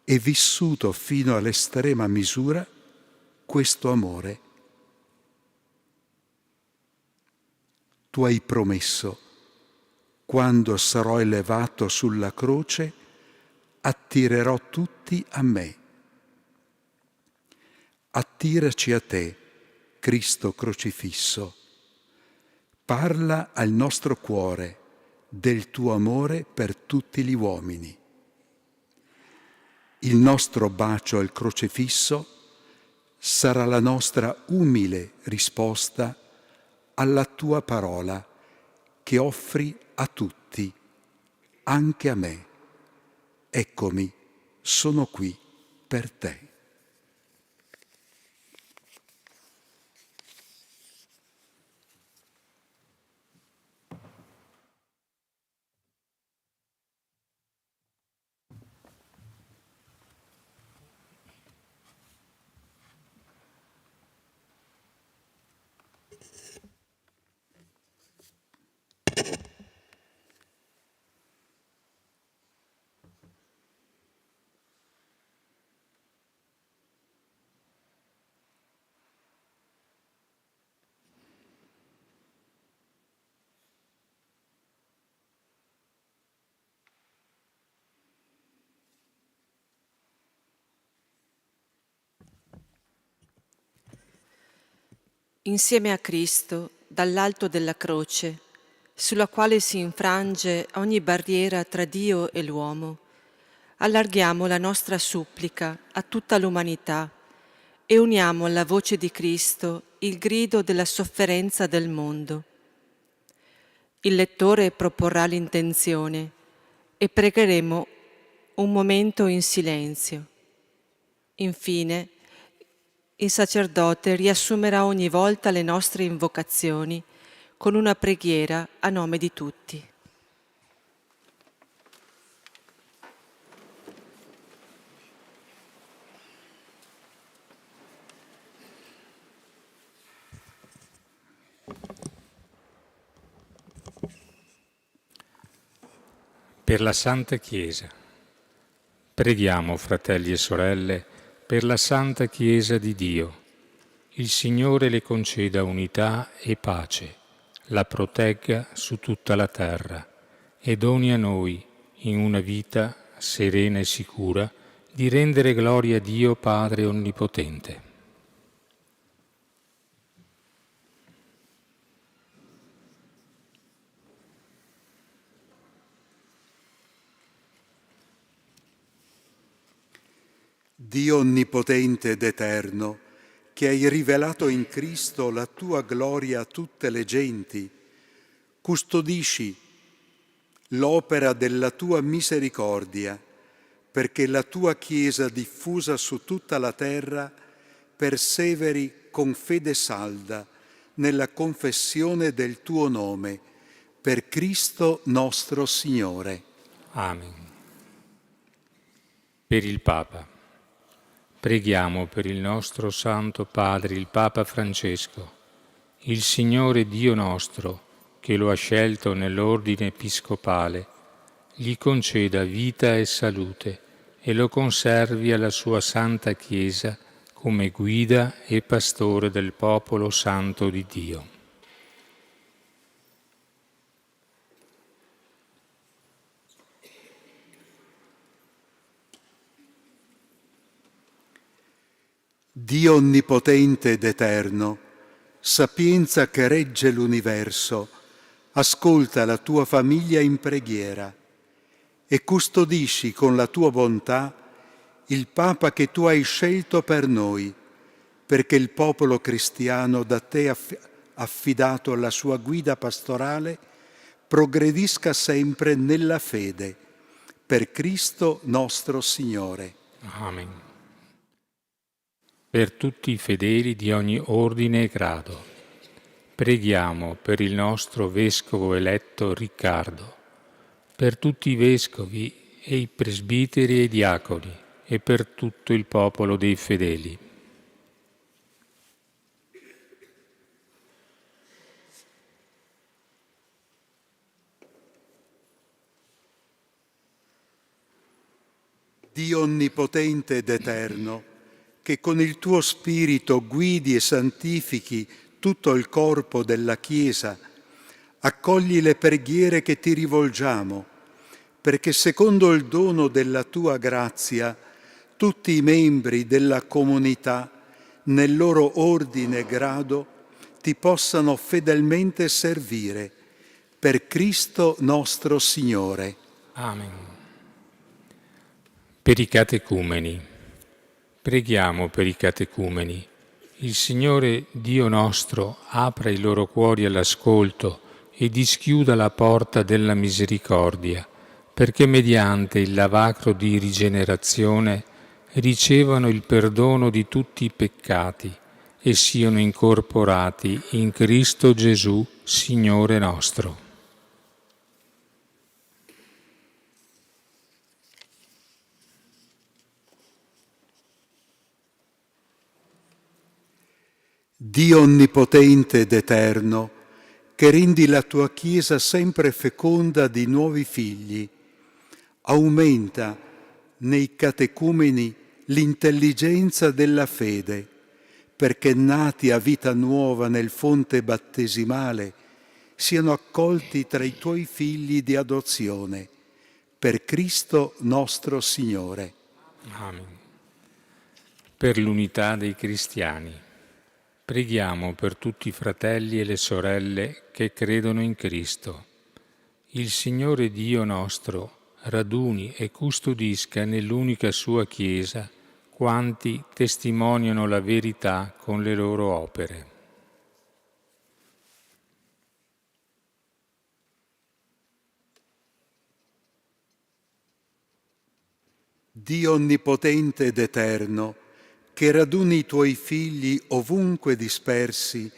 Speaker 2: e vissuto fino all'estrema misura questo amore. Tu hai promesso, quando sarò elevato sulla croce, attirerò tutti a me. Attiraci a te, Cristo crocifisso. Parla al nostro cuore del tuo amore per tutti gli uomini. Il nostro bacio al crocifisso sarà la nostra umile risposta alla tua parola che offri a tutti, anche a me. Eccomi, sono qui per te.
Speaker 1: insieme a Cristo, dall'alto della croce, sulla quale si infrange ogni barriera tra Dio e l'uomo, allarghiamo la nostra supplica a tutta l'umanità e uniamo alla voce di Cristo il grido della sofferenza del mondo. Il lettore proporrà l'intenzione e pregheremo un momento in silenzio. Infine, il sacerdote riassumerà ogni volta le nostre invocazioni con una preghiera a nome di tutti.
Speaker 6: Per la Santa Chiesa. Preghiamo, fratelli e sorelle, per la Santa Chiesa di Dio. Il Signore le conceda unità e pace, la protegga su tutta la terra e doni a noi, in una vita serena e sicura, di rendere gloria a Dio Padre Onnipotente.
Speaker 2: Dio onnipotente ed eterno, che hai rivelato in Cristo la tua gloria a tutte le genti, custodisci l'opera della tua misericordia, perché la tua Chiesa diffusa su tutta la terra perseveri con fede salda nella confessione del tuo nome, per Cristo nostro Signore.
Speaker 6: Amen. Per il Papa. Preghiamo per il nostro Santo Padre, il Papa Francesco, il Signore Dio nostro, che lo ha scelto nell'ordine episcopale, gli conceda vita e salute e lo conservi alla sua Santa Chiesa come guida e pastore del popolo santo di Dio.
Speaker 2: Dio onnipotente ed eterno, sapienza che regge l'universo, ascolta la tua famiglia in preghiera e custodisci con la tua bontà il Papa che tu hai scelto per noi, perché il popolo cristiano da te affidato alla sua guida pastorale progredisca sempre nella fede, per Cristo nostro Signore.
Speaker 6: Amen. Per tutti i fedeli di ogni ordine e grado, preghiamo per il nostro Vescovo eletto Riccardo, per tutti i Vescovi e i presbiteri e i diaconi e per tutto il popolo dei fedeli.
Speaker 2: Dio onnipotente ed eterno, che con il tuo Spirito guidi e santifichi tutto il corpo della Chiesa, accogli le preghiere che ti rivolgiamo, perché secondo il dono della tua grazia, tutti i membri della comunità, nel loro ordine e grado, ti possano fedelmente servire, per Cristo nostro Signore.
Speaker 6: Amen. Per i catecumeni. Preghiamo per i catecumeni. Il Signore Dio nostro apra i loro cuori all'ascolto e dischiuda la porta della misericordia, perché mediante il lavacro di rigenerazione ricevano il perdono di tutti i peccati e siano incorporati in Cristo Gesù, Signore nostro.
Speaker 2: Dio onnipotente ed eterno, che rendi la tua Chiesa sempre feconda di nuovi figli, aumenta nei catecumeni l'intelligenza della fede, perché nati a vita nuova nel fonte battesimale, siano accolti tra i tuoi figli di adozione, per Cristo nostro Signore.
Speaker 6: Amen. Per l'unità dei cristiani. Preghiamo per tutti i fratelli e le sorelle che credono in Cristo. Il Signore Dio nostro raduni e custodisca nell'unica sua Chiesa quanti testimoniano la verità con le loro opere.
Speaker 2: Dio onnipotente ed eterno, che raduni i tuoi figli ovunque dispersi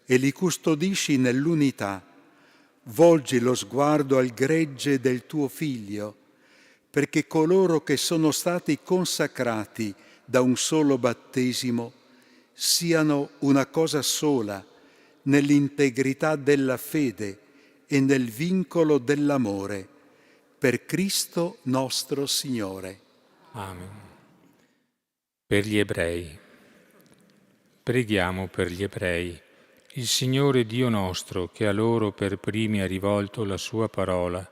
Speaker 2: e li custodisci nell'unità, volgi lo sguardo al gregge del tuo Figlio, perché coloro che sono stati consacrati da un solo battesimo siano una cosa sola, nell'integrità della fede e nel vincolo dell'amore, per Cristo nostro Signore.
Speaker 6: Amen. Per gli ebrei. Preghiamo per gli ebrei. Il Signore Dio nostro, che a loro per primi ha rivolto la sua parola,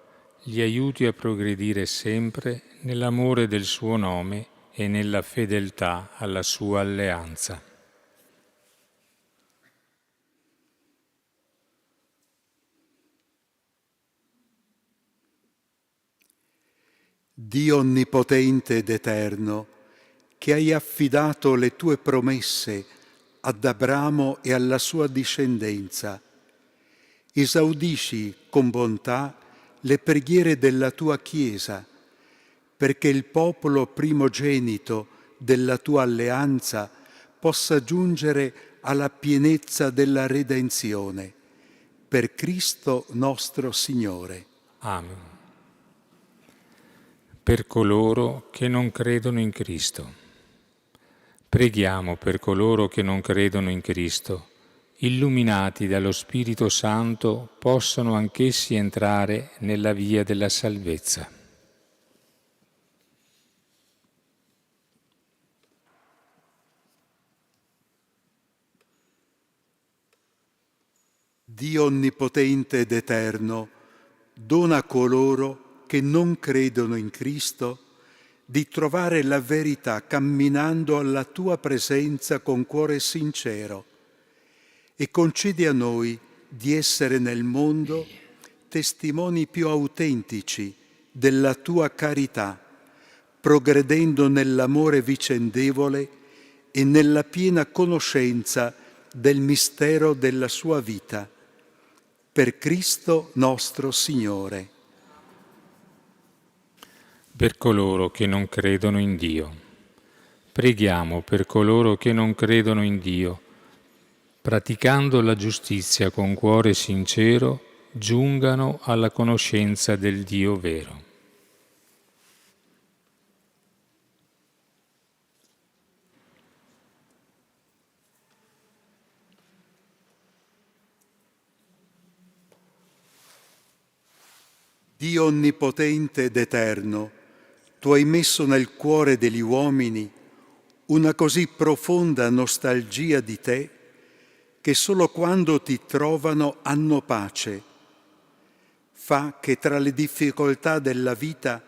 Speaker 6: li aiuti a progredire sempre nell'amore del suo nome e nella fedeltà alla sua alleanza.
Speaker 2: Dio onnipotente ed eterno, che hai affidato le tue promesse ad Abramo e alla sua discendenza, esaudisci con bontà le preghiere della tua Chiesa, perché il popolo primogenito della tua alleanza possa giungere alla pienezza della redenzione, per Cristo nostro Signore.
Speaker 6: Amen. Per coloro che non credono in Cristo. Preghiamo per coloro che non credono in Cristo, illuminati dallo Spirito Santo, possano anch'essi entrare nella via della salvezza.
Speaker 2: Dio onnipotente ed eterno, dona a coloro che non credono in Cristo di trovare la verità camminando alla tua presenza con cuore sincero e concedi a noi di essere nel mondo testimoni più autentici della tua carità, progredendo nell'amore vicendevole e nella piena conoscenza del mistero della sua vita, per Cristo nostro Signore.
Speaker 6: Per coloro che non credono in Dio. Preghiamo per coloro che non credono in Dio, praticando la giustizia con cuore sincero, giungano alla conoscenza del Dio vero.
Speaker 2: Dio onnipotente ed eterno, tu hai messo nel cuore degli uomini una così profonda nostalgia di te che solo quando ti trovano hanno pace. Fa che tra le difficoltà della vita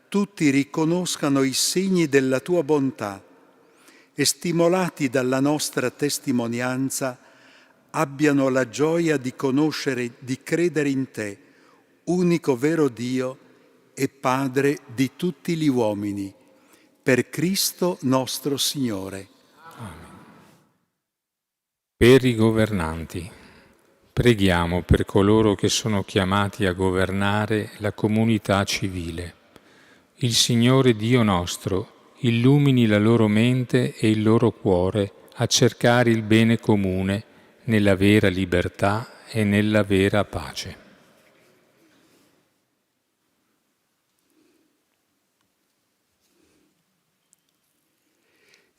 Speaker 2: tutti riconoscano i segni della tua bontà e, stimolati dalla nostra testimonianza, abbiano la gioia di conoscere, di credere in te, unico vero Dio e Padre di tutti gli uomini, per Cristo nostro Signore.
Speaker 6: Amen. Per i governanti. Preghiamo per coloro che sono chiamati a governare la comunità civile. Il Signore Dio nostro illumini la loro mente e il loro cuore a cercare il bene comune nella vera libertà e nella vera pace.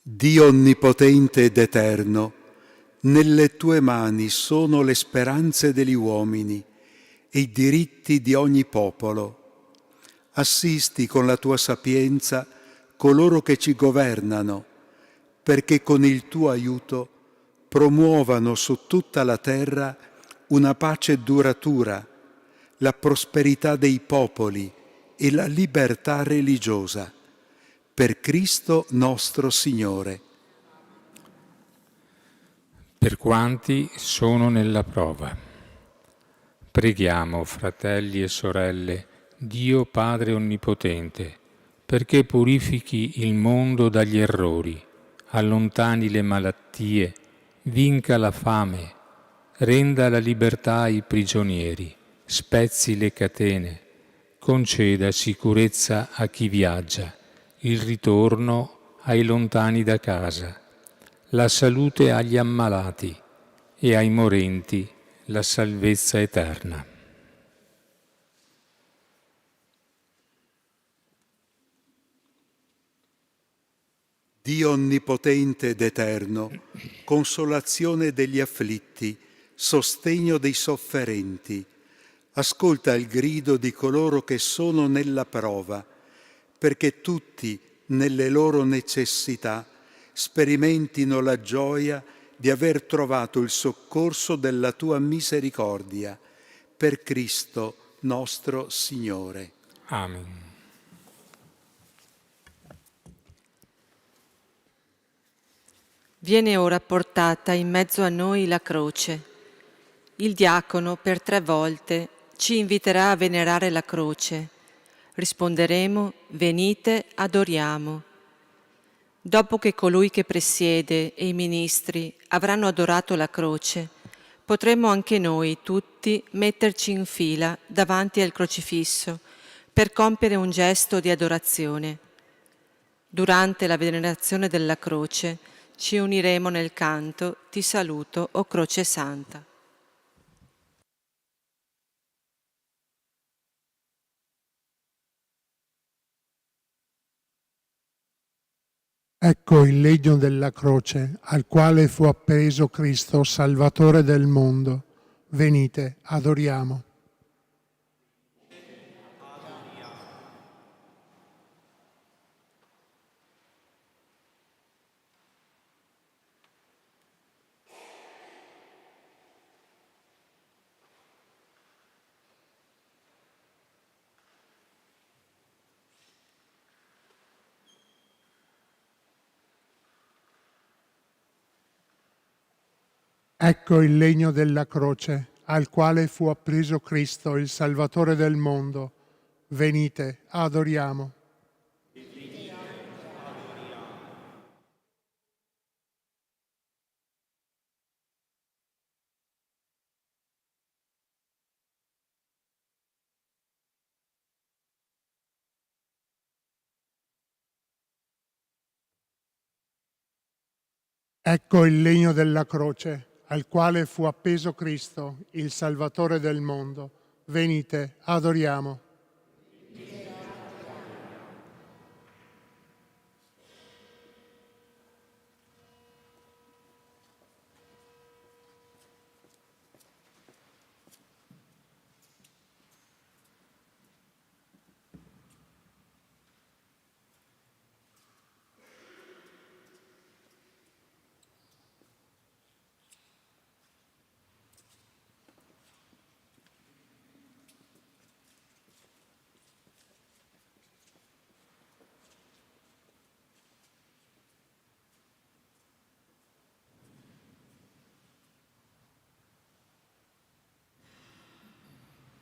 Speaker 2: Dio onnipotente ed eterno, nelle tue mani sono le speranze degli uomini e i diritti di ogni popolo. Assisti con la tua sapienza coloro che ci governano, perché con il tuo aiuto promuovano su tutta la terra una pace duratura, la prosperità dei popoli e la libertà religiosa, per Cristo nostro Signore.
Speaker 6: per quanti sono nella prova. Preghiamo, fratelli e sorelle, Dio Padre Onnipotente, perché purifichi il mondo dagli errori, allontani le malattie, vinca la fame, renda la libertà ai prigionieri, spezzi le catene, conceda sicurezza a chi viaggia, il ritorno ai lontani da casa, la salute agli ammalati e ai morenti la salvezza eterna.
Speaker 2: Dio onnipotente ed eterno, consolazione degli afflitti, sostegno dei sofferenti, ascolta il grido di coloro che sono nella prova, perché tutti, nelle loro necessità, sperimentino la gioia di aver trovato il soccorso della tua misericordia. Per Cristo nostro Signore.
Speaker 6: Amen.
Speaker 1: Viene ora portata in mezzo a noi la croce. Il diacono per 3 volte ci inviterà a venerare la croce. Risponderemo: venite, adoriamo. Dopo che colui che presiede e i ministri avranno adorato la croce, potremo anche noi tutti metterci in fila davanti al crocifisso per compiere un gesto di adorazione. Durante la venerazione della croce ci uniremo nel canto Ti saluto, o Croce Santa.
Speaker 7: Ecco il legno della croce al quale fu appeso Cristo, Salvatore del mondo. Venite, adoriamo. Ecco il legno della croce al quale fu appeso Cristo, il Salvatore del mondo. Venite, adoriamo. Ecco il legno della croce al quale fu appeso Cristo, il Salvatore del mondo. Venite, adoriamo.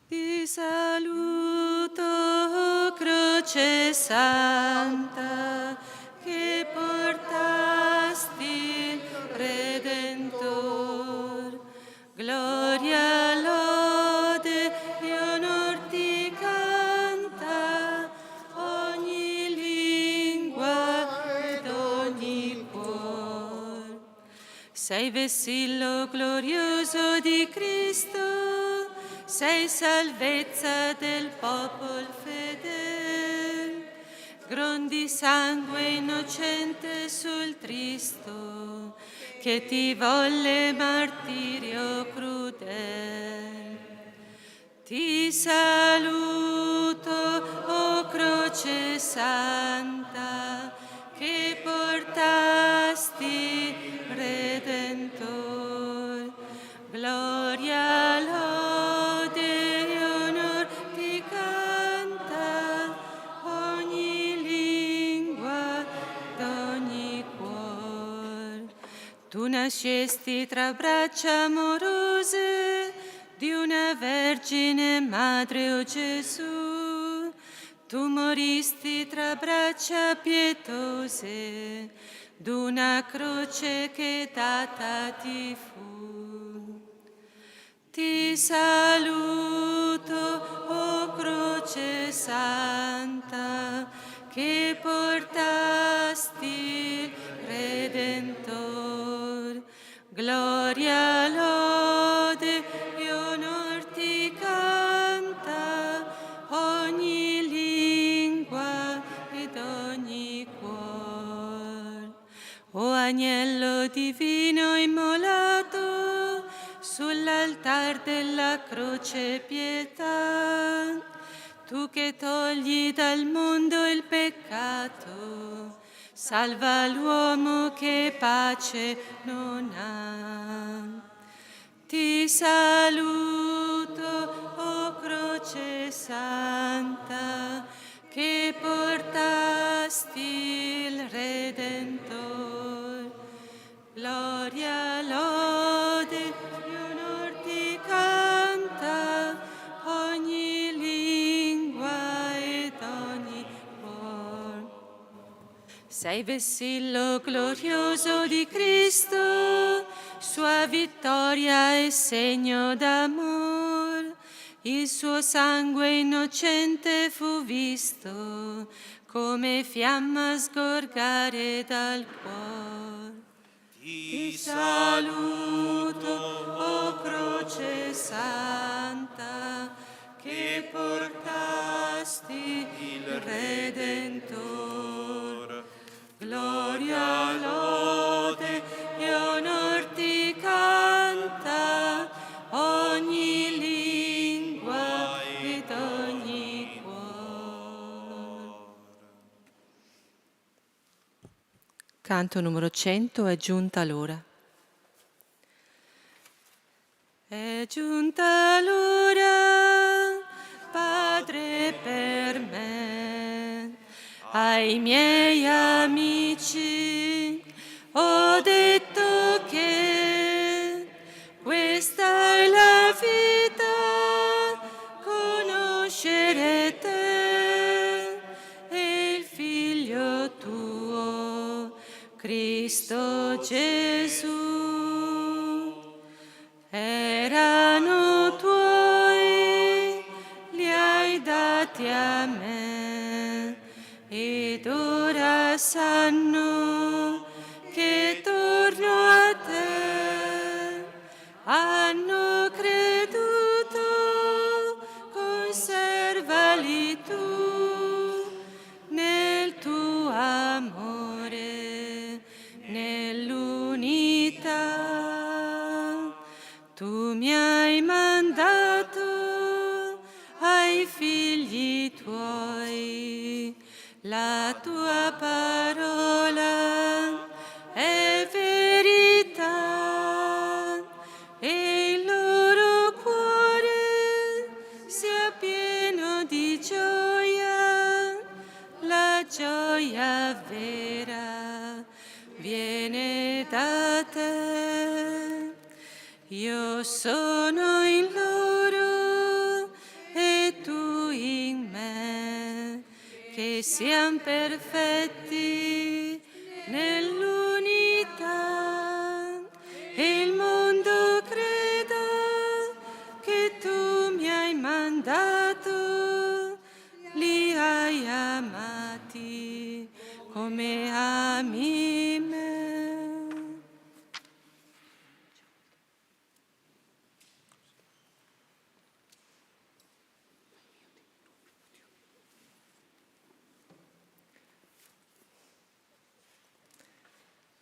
Speaker 1: Ti saluto, o Croce Santa, che portasti il Redentor. Gloria, lode e onor ti canta ogni lingua ed ogni cuor. Sei vessillo glorioso di Cristo, sei salvezza del popol fedel, grondi sangue innocente sul tristo, che ti volle martirio crudel. Ti saluto, o Croce Santa, che portasti Redentor. Gloria, lode e onor ti canta ogni lingua d'ogni cuor. Tu
Speaker 8: nascesti tra braccia amorose di una Vergine Madre, o Gesù. Tu moristi tra braccia pietose d'una croce che data ti fu. Ti saluto, o croce santa, che portasti il Redentor. Gloria, lode e onor ti canta ogni lingua ed ogni cuor. O agnello divino immolato sull'altar della croce pietà, tu che togli dal mondo il peccato, salva l'uomo che pace non ha. Ti saluto, o croce santa, che portasti il Redentor. Gloria, lode e onor ti canta ogni lingua ed ogni cuor. Sei vessillo glorioso di Cristo, sua vittoria è segno d'amor. Il suo sangue innocente fu visto come fiamma sgorgare dal cuore. Ti saluto, o croce santa, che portasti il Redentor. Gloria, lode e onor ti canta ogni lingua ed ogni cuore.
Speaker 1: Canto numero 100, è giunta l'ora.
Speaker 8: È giunta l'ora, Padre, per me, ai miei amici ho detto che questa è la vita, conoscere te e il Figlio tuo, Cristo Gesù. Erano tuoi, li hai dati a me, ed ora sanno che torno a te. Hanno creduto, conservali tu nel tuo amore, nell'unità. Tu mi hai mandato ai figli tuoi, la tua parola è verità e il loro cuore sia pieno di gioia. La gioia vera viene da te. Io sono in loro e tu in me, che siamo perfetti nell'unità. E il mondo creda che tu mi hai mandato, li hai amati come ami me.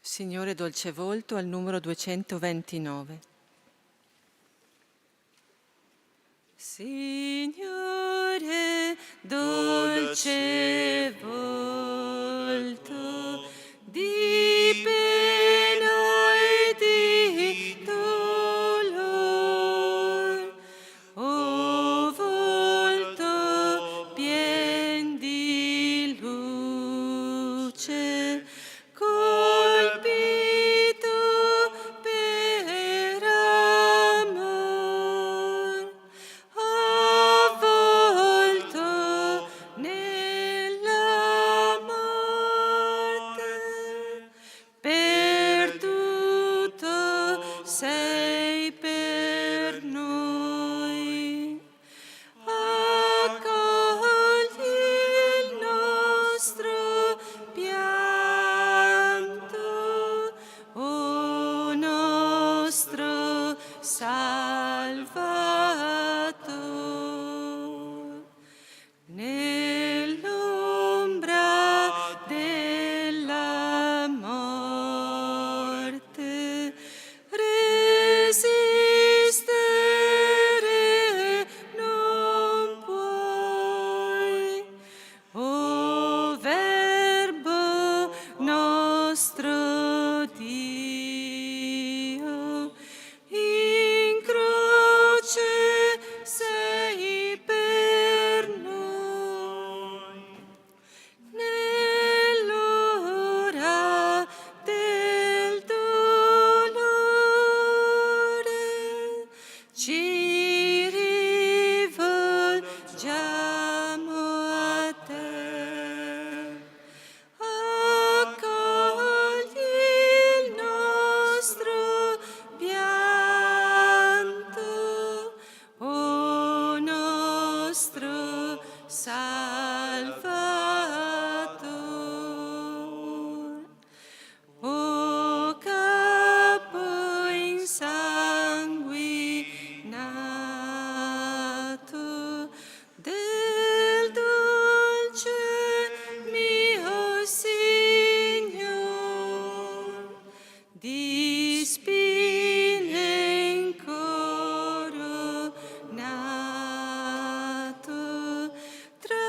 Speaker 1: Signore dolce volto, al numero 229.
Speaker 8: Signore dolce volto di pena e di dolor, o volto pien di luce, colpito Salvator. O capo insanguinato del dolce mio Signor, di spine incoronato, tra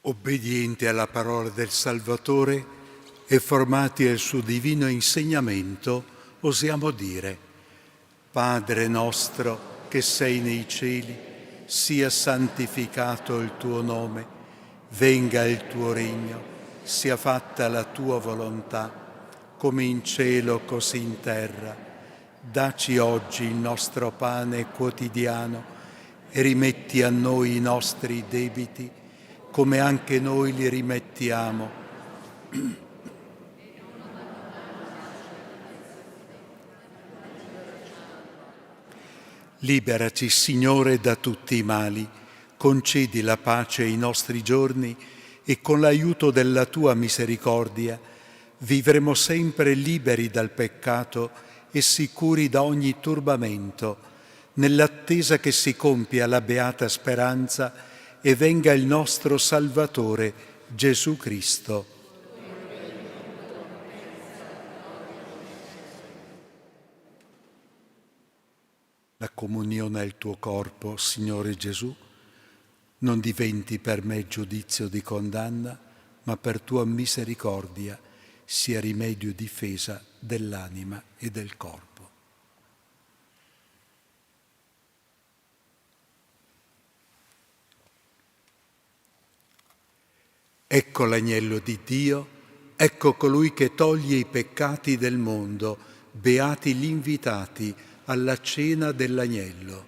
Speaker 2: Obbedienti alla parola del Salvatore e formati al suo divino insegnamento, osiamo dire: Padre nostro che sei nei cieli, sia santificato il tuo nome, venga il tuo regno, sia fatta la tua volontà, come in cielo così in terra. Dacci oggi il nostro pane quotidiano e rimetti a noi i nostri debiti, come anche noi li rimettiamo. Liberaci, Signore, da tutti i mali, concedi la pace ai nostri giorni e con l'aiuto della tua misericordia vivremo sempre liberi dal peccato e sicuri da ogni turbamento, nell'attesa che si compia la beata speranza e venga il nostro Salvatore, Gesù Cristo. La comunione al tuo corpo, Signore Gesù, non diventi per me giudizio di condanna, ma per tua misericordia sia rimedio e difesa dell'anima e del corpo. Ecco l'agnello di Dio, ecco colui che toglie i peccati del mondo, beati gli invitati alla cena dell'agnello.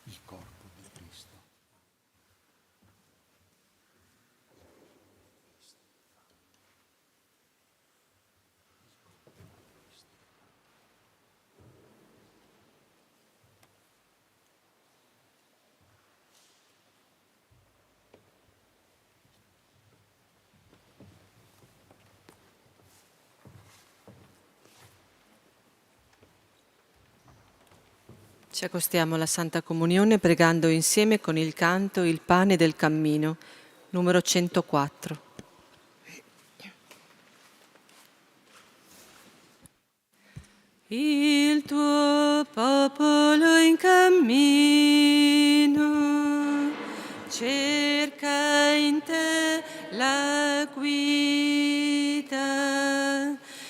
Speaker 2: Il corpo di Cristo.
Speaker 1: Ci accostiamo alla Santa Comunione pregando insieme con il canto Il pane del cammino, numero 104.
Speaker 8: Il tuo popolo in cammino cerca in te la guida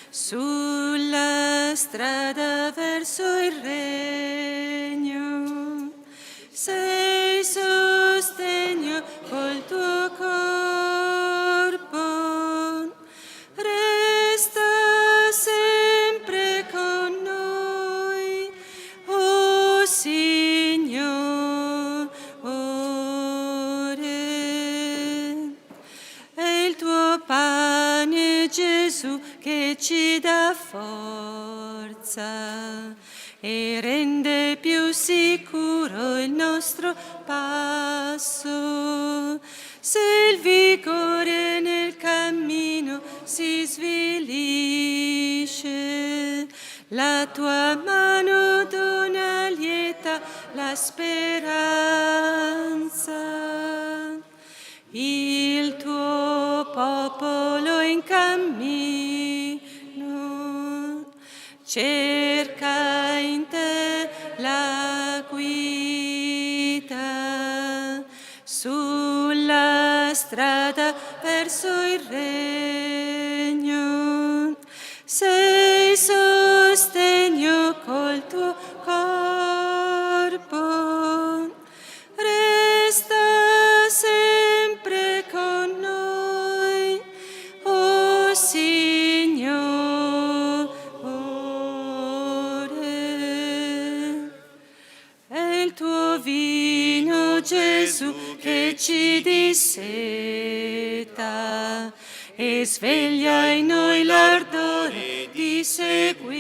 Speaker 8: sulla strada verso il regno. Sei sostegno col tuo corpo, resta sempre con noi, o Signore. È il tuo pane, Gesù, che ci dà forza e rende più sicuro il nostro passo. Se il vigore nel cammino si svilisce, la tua mano dona lieta la speranza. Il tuo popolo in cammino cerca in te la guida sulla strada verso il regno. Sei sostegno col tuo corpo, resta sempre con noi, o Signore. È Gesù che ci disseta e sveglia in noi l'ardore di seguirti.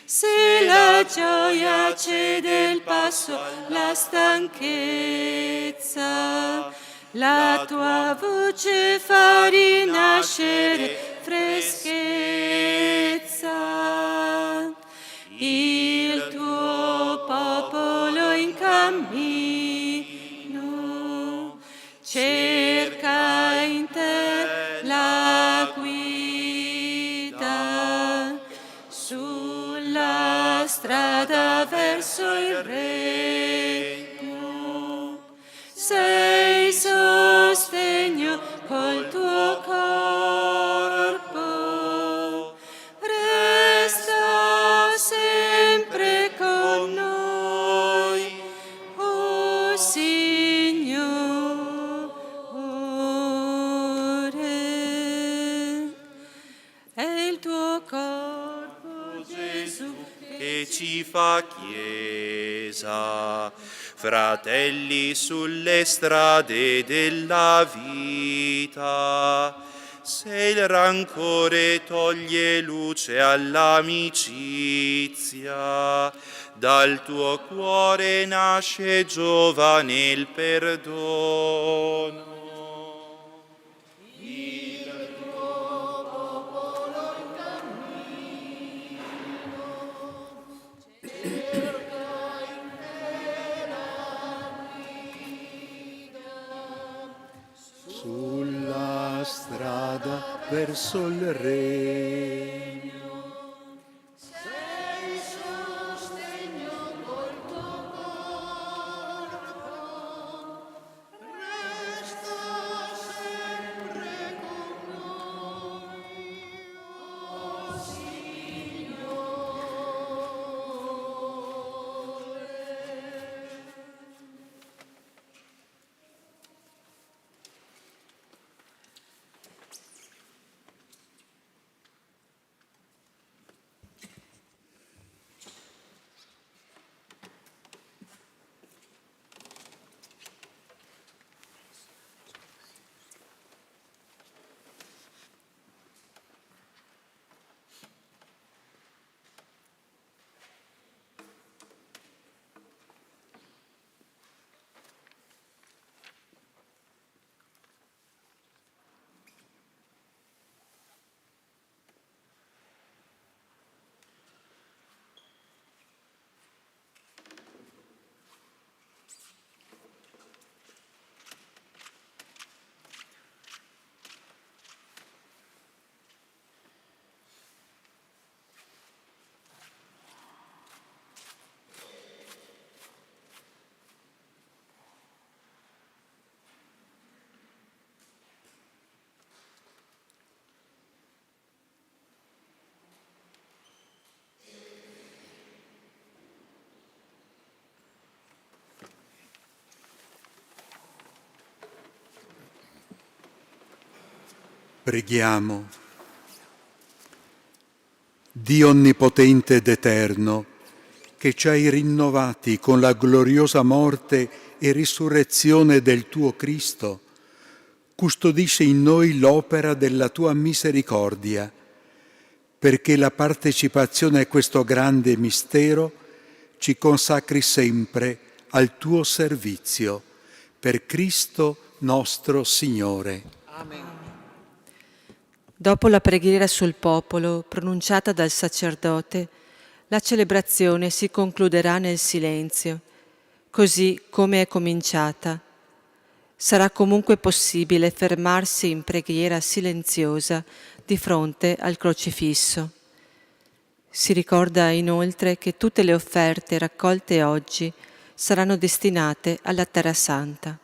Speaker 8: Se la gioia cede il passo, la stanchezza, la tua voce fa rinascere freschezza. Il tuo popolo in cammino cerca in te la guida sulla strada verso il regno. Sei sostegno col tuo corpo, resta sempre con noi, o Signore. È il tuo corpo, Gesù,
Speaker 9: che ci fa Chiesa, fratelli sulle strade della vita. Se il rancore toglie luce all'amicizia, dal tuo cuore nasce giovane il perdono.
Speaker 2: Sulla strada verso il regno.
Speaker 8: sei sostegno col tuo corpo, resta sempre con noi, o
Speaker 2: Preghiamo. Dio onnipotente ed eterno, che ci hai rinnovati con la gloriosa morte e risurrezione del tuo Cristo, custodisce in noi l'opera della tua misericordia, perché la partecipazione a questo grande mistero ci consacri sempre al tuo servizio, per Cristo nostro Signore.
Speaker 1: Amen. Dopo la preghiera sul popolo pronunciata dal sacerdote, la celebrazione si concluderà nel silenzio, così come è cominciata. Sarà comunque possibile fermarsi in preghiera silenziosa di fronte al crocifisso. Si ricorda inoltre che tutte le offerte raccolte oggi saranno destinate alla Terra Santa.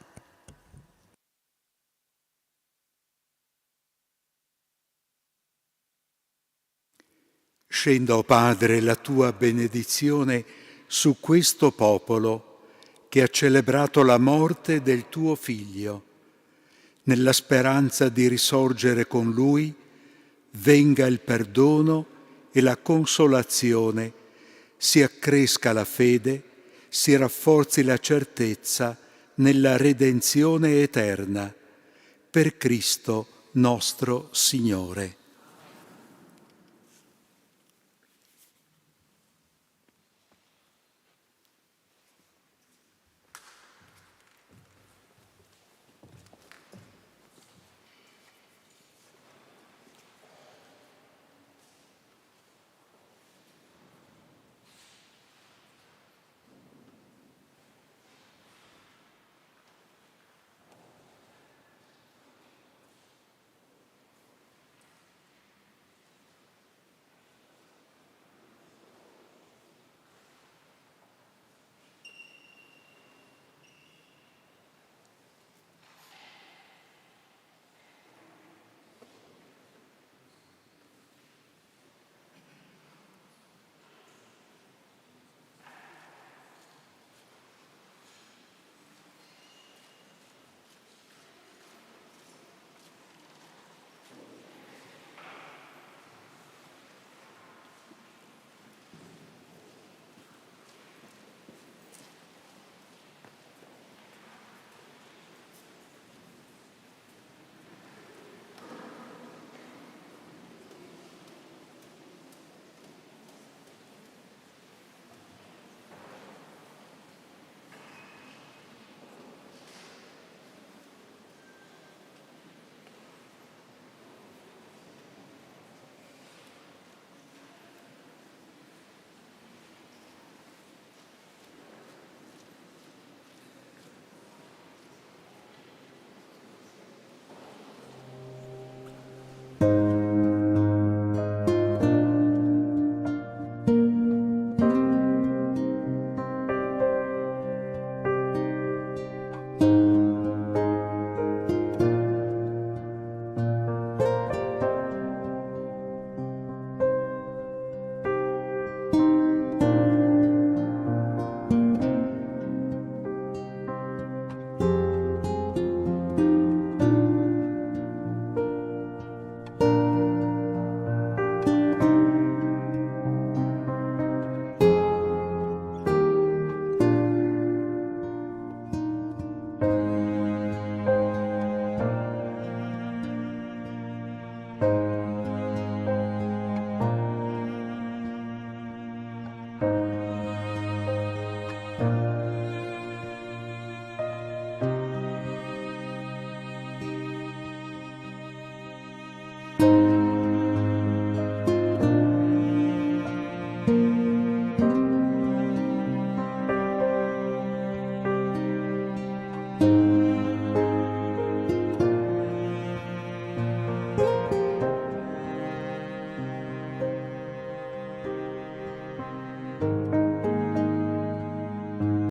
Speaker 2: Scenda, o Padre, la tua benedizione su questo popolo che ha celebrato la morte del tuo Figlio. Nella speranza di risorgere con Lui, venga il perdono e la consolazione, si accresca la fede, si rafforzi la certezza nella redenzione eterna. Per Cristo nostro Signore.